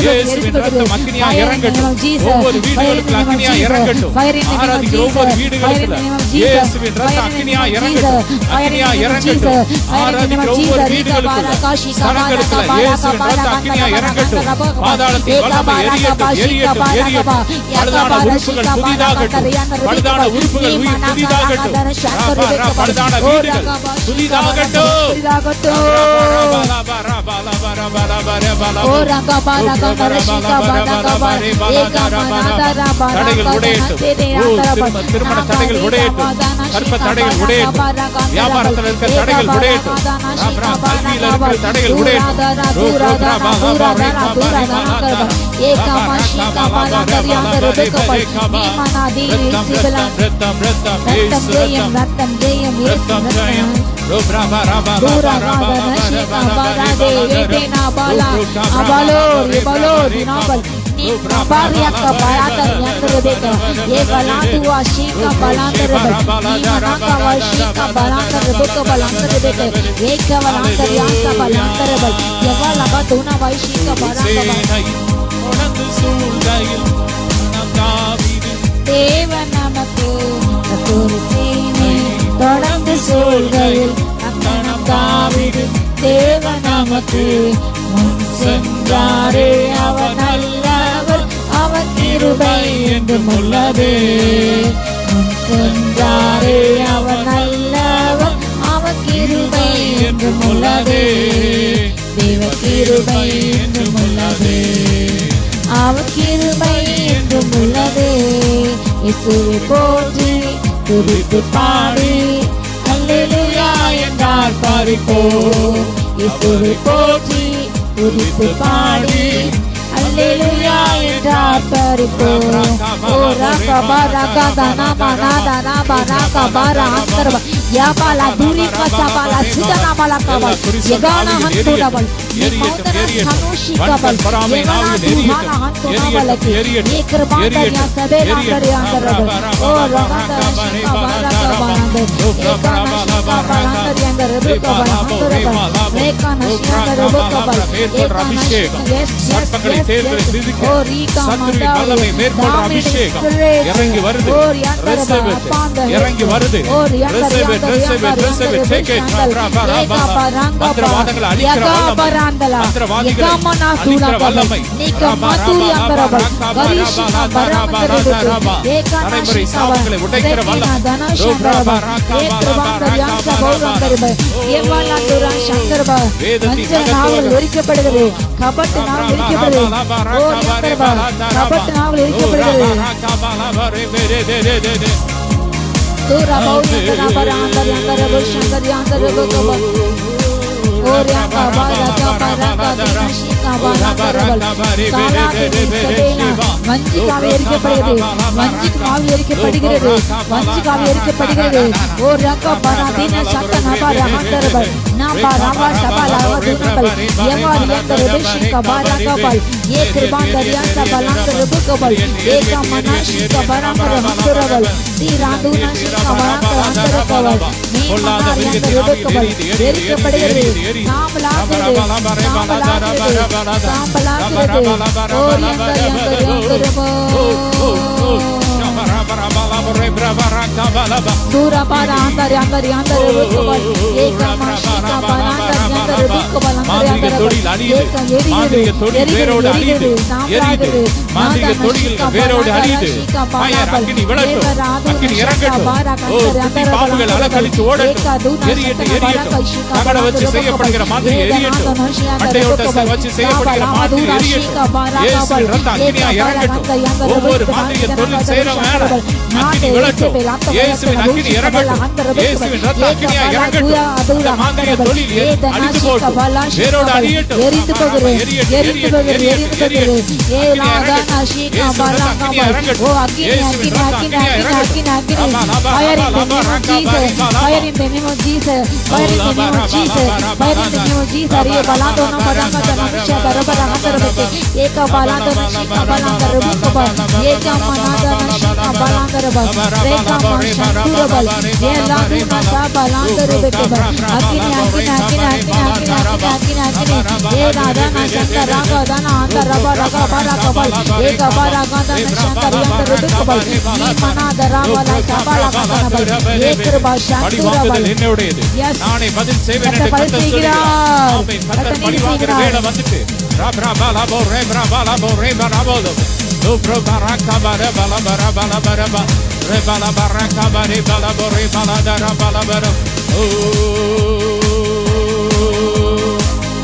இயேசுவின் அக்கினியா இறங்கட்டும். ஒவ்வொரு வீடுகளுக்கு அக்கினியா இறங்கட்டும். ஆராதிக்கிற ஒவ்வொரு வீடுகளுக்கு இயேசுவின் ரத்தம் அக்கினியா இறங்கட்டும். அக்கினியா இறங்கட்டும். ஆராதிக்கிற ஒவ்வொரு வீடுகளுக்கு சனங்களுக்குள்ள இயேசுவின் ரத்தம் அக்கினியா இறங்கட்டும். பாதாளத்தின் வல்லமை எரியட்டும் எரியட்டும் எரியட்டும். பழுதான உறுப்புகள் புதிதாகட்டும். பழுதான உறுப்புகள் புதிதாகட்டும். பழுதான வீடுகள் புதிதாகட்டும். தடைகள் உடையட்டும். திருமண தடைகள் உடையட்டும். கர்ப்ப தடைகள் உடையட்டும். வியாபாரத்தில் இருக்கிற தடைகள் உடையட்டும். கல்வியில் இருக்கிற தடைகள் உடையட்டும். தேவன் நமக்கு தொடர்ந்து சூழ்கையில் நம் தாவீது தேவன் நமக்கு முன் சென்றாரே. அவர் நல்லவர் அவர் கிருபை என்றும் உள்ளது. முன் சென்றாரே அவர் நல்லவர் அவர் கிருபை என்றும் உள்ளது. தேவ கிருபை என்றும் உள்ளது. அவர் கிருபை என்றும் உள்ளது. இயேசுவை போற்றி துதித்து பாடி அல்லேலூயா என்றால் பாரிப்போம். இயேசுவை போற்றி துதித்து பாடி அல்லேலூயா என்றால் பாரிப்போம். ஓ ராகா பாரா காதனா மனா தானா பாரா காபாரா அந்தரப Yabala duri kasabala sidana malakabal yegana hantu double mautana sanushi kabal yegana duhana hantu nabalaki yekrabanda ya sabela karyandarabal o ramanda shika barakabalande ekana shika balandaryandarabal kabalandarabal ekana shika rabakabal ekana shika yes o rika mandale அபிஷேகம் இறங்கி வருது இறங்கி வருது மந்திரவாதங்களை அழிக்கிற வல்லமை தலைமுறை சாபங்களை உடைக்கிற வல்லமை ஒவ்வொரு மாதிரி தொழில் செய்யறவன் அக்கினி விளட்டும் இயேசுவின் அக்கினி இறங்கட்டும் இயேசுவின் ரத்த அக்கினியா இறங்கட்டும் அந்த மாந்திரிய தொழில் அழித்து போடும் வேரோடு அழியட்டும் எரித்து போகுது எரித்து போகுது ஏ ராதா ஷீகா பலங்கா ஓ அக்கினி fire in the name of Jesus fire in the name of Jesus fire in the name of Jesus रे बलादो ना परांगा तनाशा बराबर अंतरबते एक बलादो नशिका बलांतरबुक ये का मनादा नशिका बलांतरबल रे का मशांतुरबल ये लादु नशा बलांतरबते अकिनी ये राधा नशंकर रागा दाना अंतरबा रगा बरा कबल एक बरा गादा नशंकर अंतरबुक ये मनादा रावला सबला कबल ये कृपा शांतुरबल என்னுடையது நானே பதில் செய்வேன் என்று கர்த்தர் சொல்கிறார் ஆமென் கர்த்தர் பழிவாங்குற வேளை வந்துட்டு ரபரபல போரே பிரபல போரே பரபோதோ லோப்ரோ பரக்க பர பல பர பல பர ப ரே பல பரக்க பர பல போரே பல தர பல பர ஓ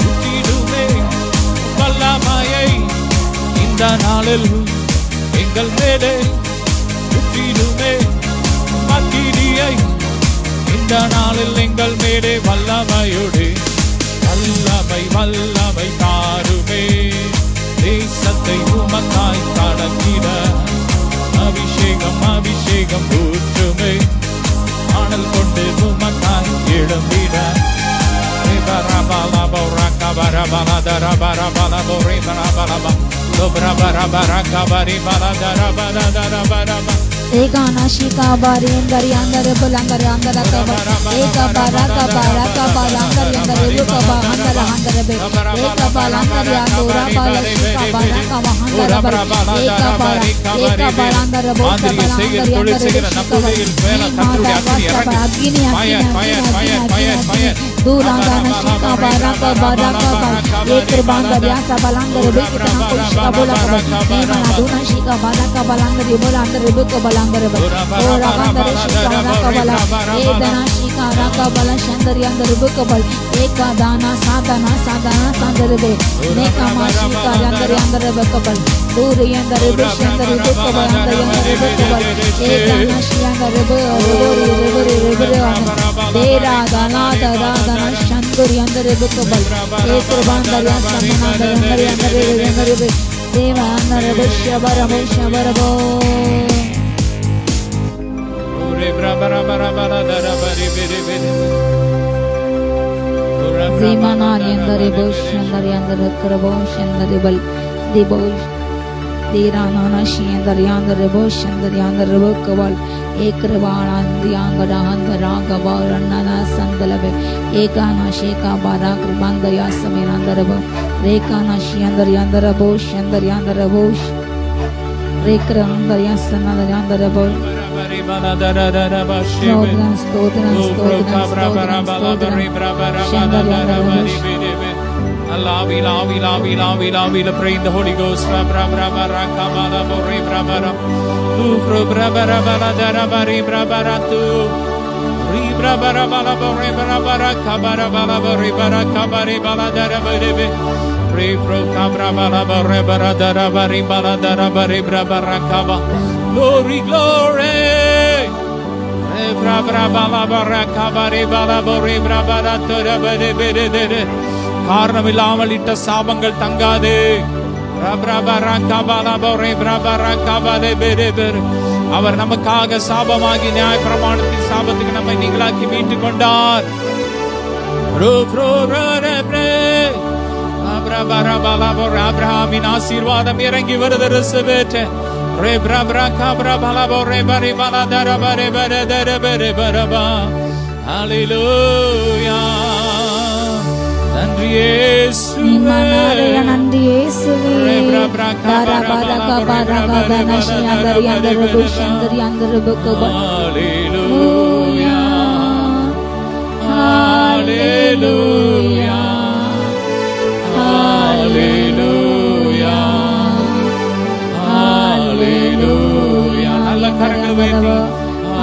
உத்திடுமே வல்லமையை இந்த நாளில் எங்கள் மேலே உத்திடுமே அக்கினியை இந்த நாளில் எங்கள் மேலே வல்லமையோடு வல்லமை வல்லமை தாருமே தேசத்தை உமக்காய் கடக்கிட அபிஷேகம் அபிஷேகம் ஊற்றுமே ஆனல் கொண்டு உமக்காய் எழும்பிட Egana shika bari andari andare bulangare andara kaba eka baraka baraka balangare andare lukaba andara andare be eka balangare andora bala shika baraka andara bar eka balangare bo balangare andare தொழில் வேலை கர்த்தருடைய அக்கினி இறங்கு दूलांगाना शिका बाराका बाराका बा एक बांगरिया सा बालांगर बे कितना कुछ का बोला नेमना दूना शिका बाराका बालांगर ये बोला अंदर बे को बालांगर बे और बांगर शिका बाराका बाला ए दाना शिका राका बाला शंदर अंदर बे को बल एक दाना सांदर बे नेका मा शिका अंदर बे को बल दूर अंदर बे शंदर बे को बल अंदर बे को बल ए दाना शिका अंदर बे तेरा दाना दादा शंकर अंदर बुकबल एक बांदर अंदर देव अंदर शबर शबरबो Zimanari andare bosh andare andare krabosh andare bal di bosh Dirana shi andare andare bosh andare andare bokval ekrabala andi angada andara gabaranna sandalabe ekana sheka barak bandaya samin andare bo rekana shi andare andare bosh andare andare bosh rekra andare sanna andare bo Pray in the Holy Ghost. Glory, glory. காரணமில்லாமல் இட்ட சாபங்கள் தங்காது. அவர் நமக்காக சாபமாகி நியாய பிரமாணத்தின் சாபத்துக்கு நம்மை நீங்களாக்கி மீட்டுக் கொண்டார். ஆபிரகாமின் ஆசீர்வாதம் இறங்கி வருது. Hallelujah. நன்றி இயேசுவே. நன்றி இயேசுவே. பரபரக பரகத நஷியந்தரி அந்தர புஷந்தரி அந்தர பக்கப. Hallelujah. Hallelujah. Hallelujah. Hallelujah. நல்ல கரங்களை வைத்து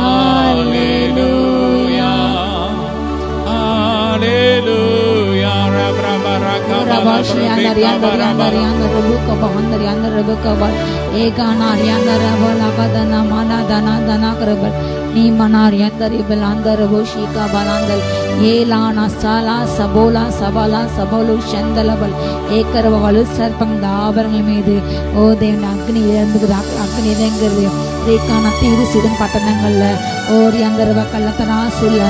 Hallelujah. Hallelujah. Rabashi andari andari andari andari bukaba andari andari bukaba ekana andari balakadana mana dana dana karabal ni manari andari balandar boshika balandal ஏலானா சாலா சபோலா சபாலா சபோலு சந்தலபல் ஏக்கரவலு சர்பங்க ஆபரணங்கள் மீது ஓ தேவன் அக்னி இறங்குது. அக்னி இறங்குறது ரேக்கான தீரு சிதம் பட்டணங்கள்ல ஓர் அந்தரவ கள்ளத்தராசுல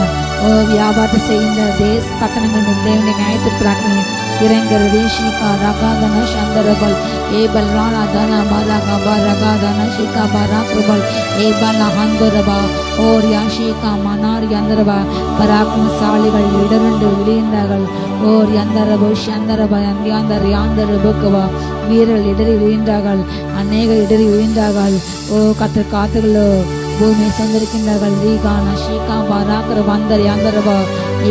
ஓ வியாபாரத்தை செய்கின்ற தேச பட்டணங்கள் மீது தேவனுடைய நியாயத்திற்கு அக்னி இறங்குறது. ஷீகா ரகாதன சந்தரபல் ஏபல் ராணாதன பாலகபா ரகாதன ஷீகா பராக்ரபல் ஏபல் ஹந்தரபா ஓர் யாஷீகா மனார் யந்தரபா பராக்ரம் சாலிகள் இடருண்டு விழுந்தார்கள். ஓர் யந்தரபு சந்தரபா யந்தர் யாந்தரபுக்கவா வீரர்கள் இடறி விழுந்தார்கள். அநேக இடறி விழுந்தார்கள். ஓ கத்தர் காத்துகளோ பூமி சந்தரிக்கின்றார்கள். ரீகான ஷீகா பராக்ர வந்தர் யாந்தரபா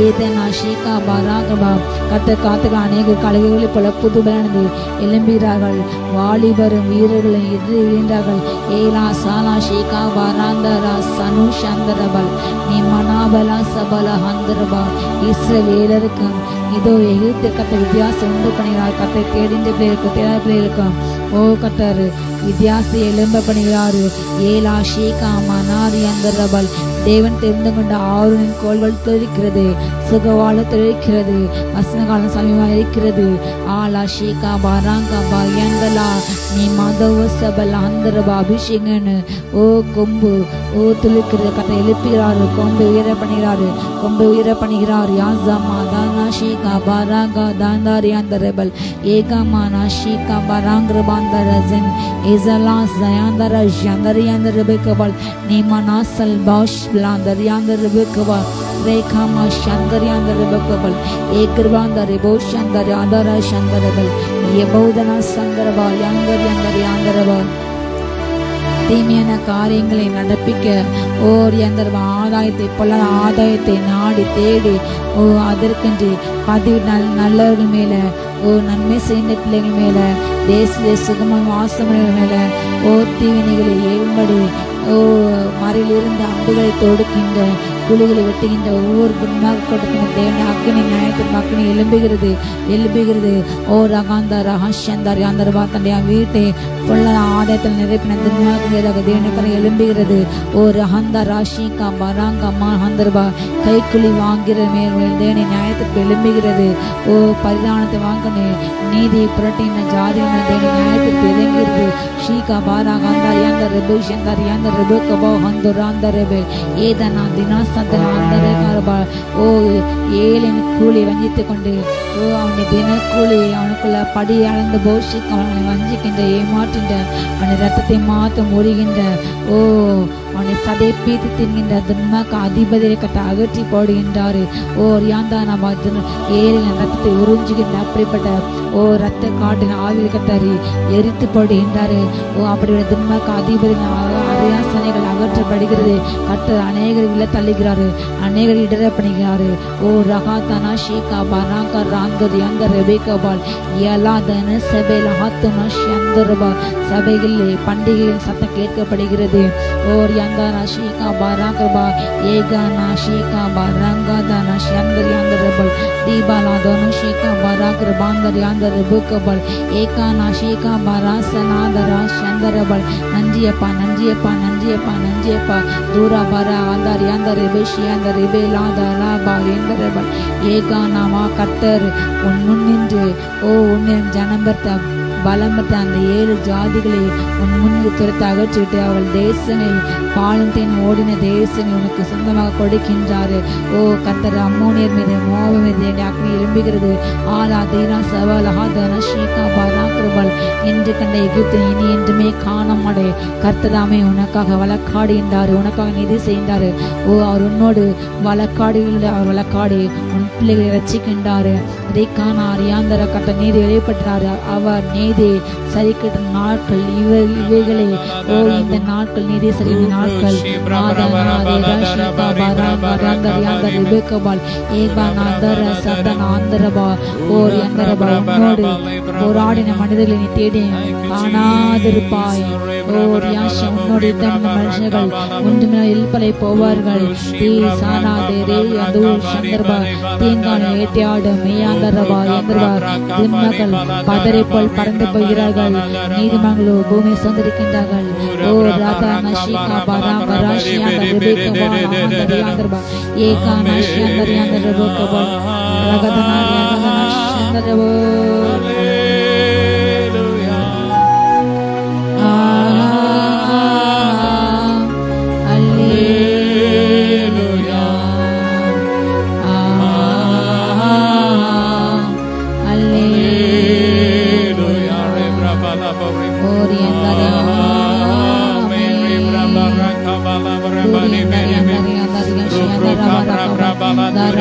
ஏதனா ஷீகா பராக்ரபா கத்தர் காத்துகள் அநேக கழுகுகளை போல புதுபலனது எழும்புகிறார்கள். வாலிபரும் வீரர்களும் இடறி விழுந்தார்கள். ஏலா சாலா ஷீகா பராந்தரா சனு சந்தரபல் நீ மனாபலா சபல ஹந்தரபா இஸ்ரவேலருக்கும் இதோ எகிப்து கத்த வித்தியாசம் உண்டு பண்ணினார். கத்தை தேடிந்த பிள்ளைகளுக்கு தேடாத பிள்ளைகளுக்கும் ஓ கத்தர் வித்தியாசம் எழும்ப பண்ணுகிறாரு. ஏலா ஷீகா மனாரி அந்தரபல் தேவன் தெரிந்து கொண்ட ஆறுனின் கோள்கள் தெரிக்கிறது. சுகவாழ தெரிக்கிறது. வசன காலம் சமயமாக இருக்கிறது. ஆலா ஷீகா பாராங்கா பயங்கலா நீ மதவ சபல் அந்தரபா அபிஷேகன்னு ஓ கொம்பு ஓ துளிக்கிறது. கத்தை எழுப்புகிறாரு. கொம்பு உயர பண்ணுகிறாரு. கொம்பு உயர பண்ணுகிறார். யாசமா தானா ஷீகா பாராங்கா தாந்தாரி அந்தரபல் ஏகமானா ஷீகா பாராங்கிற பாந்தரசன் இசலா ஜயாந்தர ஜந்தரி அந்தரபல் நீமனாசல் பாஷ் பிளாந்தரி அந்தரபல் ரேகாமா சந்தரி அந்தரபல் ஏகர்வாந்தரி போஷந்தரி அதர சந்தரபல் எபௌதனா சந்தரபா யாந்தரி அந்தரி ஆந்தரபல் தீமையான காரியங்களை நடப்பிக்க ஓர் அந்த ஆதாயத்தை பல ஆதாயத்தை நாடி தேடி ஓ அதற்கென்று பதிவு நல்லவர்கள் மேல ஓ நன்மை செய்த பிள்ளைகள் மேல தேச சுகமான வாசமர்கள் மேல ஓ தீவினைகளை ஏவும்படி ஓ மறையிலிருந்து அம்புகளை தொடுக்கின்ற குழிகளை வெட்டுகின்ற ஒவ்வொரு குணமாக கொடுக்கின்ற தேவனை அக்னி நியாயத்தின் அக்னி எழும்புகிறது. ஓ ரகாந்த ரஹாஷந்தார் யாந்தரபா தன்னுடைய வீட்டை பொல்ல ஆதாயத்தில் நிறைப்பின துன்மார்க்க தேவனுக்கான எழும்புகிறது. ஓ ரஹந்த ராஷிகா பராங்கா ஹந்தர்பா கைக்குழி வாங்கிற மேல் தேவனை நியாயத்திற்கு எழும்புகிறது. ஓ பரிதானத்தை வாங்கின நீதி புரட்டின ஜாதியான தேவனை நியாயத்திற்கு இறங்குகிறது. Shika bara ganda yanda rebe shanda yanda rebe kabo handoranda rebe ஏதனா தினசந்தன அந்தரே காரபா ஓ ஏலின் கூலி வஞ்சித்து கொண்டு ஓ அவனை தினக்கூலி அவனுக்குள்ள படி அளந்து போஷிக்க அவனை வஞ்சிக்கின்ற ஏமாற்றுகின்ற அவனை ரத்தத்தை மாற்ற முறிகின்ற ஓ அவனை சதை பீத்து தின்கின்ற துன்மாக்க அதிபதியை கட்ட அகற்றி போடுகின்றார் ஓ ரியாந்தா நம்ம ஏலின் ரத்தத்தை உறிஞ்சுகின்ற அப்படிப்பட்ட ஓ ரத்த காட்டின் ஆவியில் கட்டாரி எரித்து போடுகின்றாரு ஓ அப்படிப்பட்ட துன்மாக்க அதிபதியின் அரியாசனைகள் அகற்றப்படுகிறது கர்த்தர் அநேகர் வில தள்ளுகிறாரு அநேகர் இடர பண்ணுகிறாரு ஓ ரகாத்தனா ஷீகா பராங்கா ராந்தர் யந்த ரெபேகபால் யலாதன சபையில் ஹாத்தனா ஷந்தரபா சபைகளில் பண்டிகையில் சத்தம் கேட்கப்படுகிறது ஓ யந்தனா ஷீகா பராங்கபா ஏகானா ஷீகா பராங்காதனா ஷந்தர் யந்தரபல் தீபாலாதன ஷீகா பராங்கர் பாந்தர் யந்தர் ரெபேகபால் ஏகானா ஷீகா பராசனாதரா ஷந்தரபல் நஞ்சியப்பா நஞ்சியப்பா நஞ்சியப்பா நஞ்சியப்பா தூரா பரா ஆந்தார் யாந்தர் ரெபேஷி யாந்தர் ரெபேலாதரா பா எந்தரபல் ஏகா நாமா கர்த்தர் உன் முன் நின்று ஓ உன்னின் ஜனம்பர்த்த பலமற்ற அந்த 7 ஜாதிகளை உன் முன்பு துரத்து அகற்றிவிட்டு அவள் தேசனை பாலும் தேன் ஓடின தேசனை உனக்கு சொந்தமாக கொடுக்கின்றாரு ஓ கர்த்தர் அம்மோனியர் மீது மோவ மீது அக்னி எழும்புகிறது ஆலா தீரா சவால் ஆதன ஷீகா பராக்கிரபல் என்று கண்ட எகிப்து இனி என்றுமே காணமாடே கர்த்தராமே உனக்காக வழக்காடுகின்றாரு உனக்காக நிதி செய்தாரு ஓ அவர் உன்னோடு வழக்காடுகள் அவர் வழக்காடி உன் பிள்ளைகளை ரசிக்கின்றாரு இதை காண அறியாந்தர கர்த்தர் நீதி வெளிப்பட்டாரு அவர் நீதி சரிக்கிட்ட நாட்கள் இவைகளே ஓ இந்த நாட்கள் நீதி சரிந்த நாட்கள் உன்னோடு போராடின மனிதர்களை நீ தேடி காணாதிருப்பாய் ஓ ரியாஷா உன்னோடு மனுஷர்கள் ஒன்றுமே இல்பலை போவார்கள் தீ சானாதே ரே அது சந்தர்பா தீங்கான ஏட்டியாடு மெய்யாந்தரபா எந்தரபா தின்மகள் பதரை போல் பறந்து போகிறார்கள் நீதிமங்களோ பூமி சொந்தரிக்கின்றார்கள் ஓ ராதா நஷிகா பரா பராஷியா ரெபேகா ஆந்தரபா ஏகா நஷியா தரியாந்த ரெபேகா ரகதனா ரியாதனா ஷந்தரபோ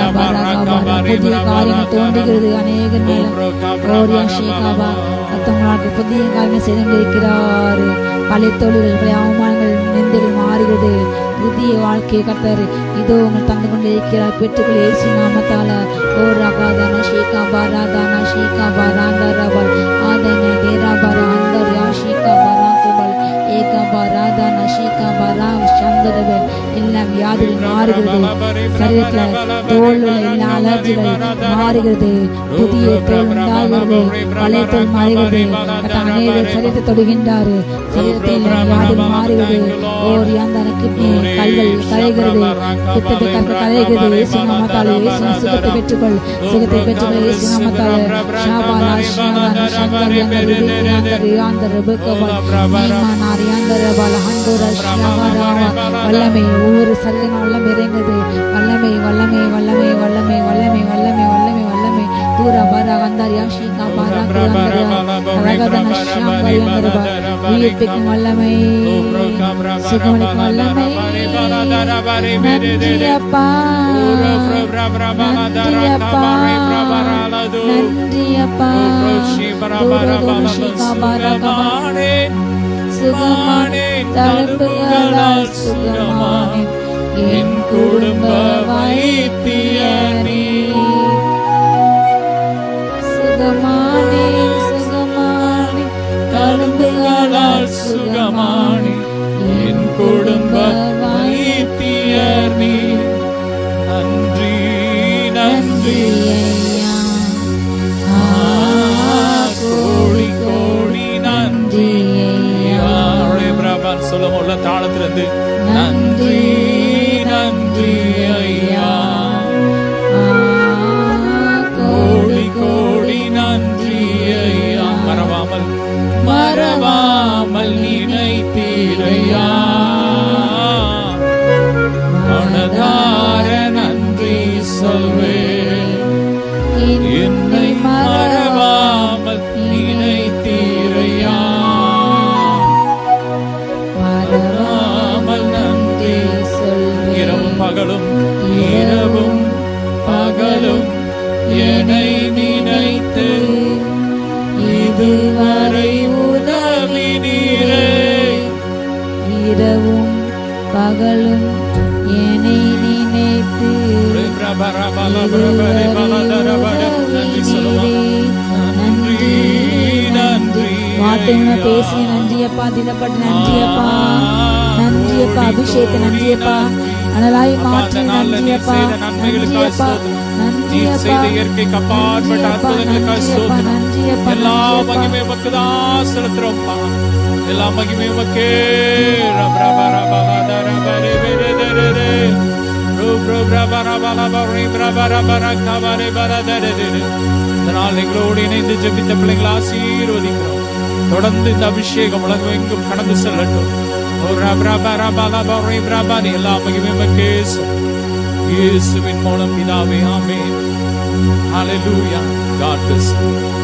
புதிய காரியங்கள் தோன்றுகிறது அநேகர் மற்றவங்களுக்கு புதிய காரியங்கள் செய்து கொண்டிருக்கிறார் பழைய தோல்விகள் பழைய அவமானங்கள் நிந்தைகள் மாறுகிறது புதிய வாழ்க்கையை கர்த்தர் இதோ உங்கள் தந்து கொண்டு இருக்கிறார் பெற்றுக்கொள் இயேசு நாமத்தால ஓ ரகாதான ஷீகா பராதான ஷீகா பராந்தரபல் ஆதனே தேராபரா அந்தர் யா ஷீகா பராந்தரபல் ஏகா பராதான ஷீகா பரா சந்தரபல் எல்லாம் வியாதிகள் மாறுகிறது சரீரத்தில் தோல்ல எல்லா அலர்ஜிகள் மாறுகிறது புதிய தோல் உண்டாகிறது பழைய தோல் மாறுகிறது அநேகர் சரீரத்தை தொடுகின்றாரு சரீரத்தில் வியாதிகள் மாறுகிறது ஓர் யாந்தான கிட்னி கல்கள் கலைகிறது பித்தத்தை கற்க கலைகிறது இயேசு நாமத்தாலே இயேசு சுகத்தை பெற்றுக்கொள் இயேசு நாமத்தாலே ஷாபாலா ஷாதான ஷங்கர் யாந்தர் யாந்தர் யாந்தர் ரெபேகா நீமானார் யாந்தர் பலஹந்தோர ஷாபாரா வல்லமை ஒவ்வொரு சரீரம் வல்லமை இறங்குது வல்லமை வல்லமை வல்லமை வல்லமை வல்லமை வல்லமை வல்லமை வல்லமை தூர பாரா வந்தார் யாஷிகா பாரா ரகதன ஷாங்கர் யாந்தர் உயிர்ப்பிக்கும் வல்லமை சுகமளிக்கும் வல்லமை நன்றியப்பா நன்றியப்பா நன்றியப்பா ஷீகா பாரா சுகமானே தழும்புகளால் சுகமானே என் குடும்ப வைத்தியனே சுகமானே சுகமானே தழும்புகளால் சுகமானே என் குடும்ப வைத்தியனே நன்றி நன்றி ஐயா கோடி கோடி நன்றி சொல்லும் உள்ள தாளத்திலிருந்து நன்றி நன்றி ஐயா கோடி கோடி நன்றி ஐயா மறவாமல் மறவாமல் மறவாமல் நினைத்தீரையா, மனதார நன்றி சொல்வேன். என்னை மறவாமல் நினைத்தீரையா, மறவாமல் நன்றி சொல்வேன். இரவும் பகலும் இரவும் பகலும் என்னை நினைத்து இதுவரை உதவினீரே. இரவும் பகலும் என்னை நினைத்து நன்றி நன்றி. வார்த்தைகளை பேசிய நன்றியப்பா, தினப்பட்ட நன்றியப்பா, நன்றியப்பா, அபிஷேக நன்றியப்பா, அனலாய் மாற்றி நன்றியப்பா, நன்றியப்பா, நன்றியப்பா, இயற்கைக்கு அப்பாற்பட்ட அற்புதங்களுக்காக ஸ்தோத்திரம். நன்றியப்பா, எல்லா மகிமை உமக்கு தான் செலுத்துறோம்ப்பா. எல்லா மகிமை உமக்கே. இதனால் எங்களோடு இணைந்து ஜெபித்த பிள்ளைங்களை ஆசீர்வதிக்கிறோம். தொடர்ந்து இந்த அபிஷேகம் உலகம் எங்கும் கடந்து செல்லட்டும். எல்லா மகிமை உமக்கே. இயேசுவின் மூலம் பிதாவே, ஆமென். ஹல்லேலூயா. God bless you.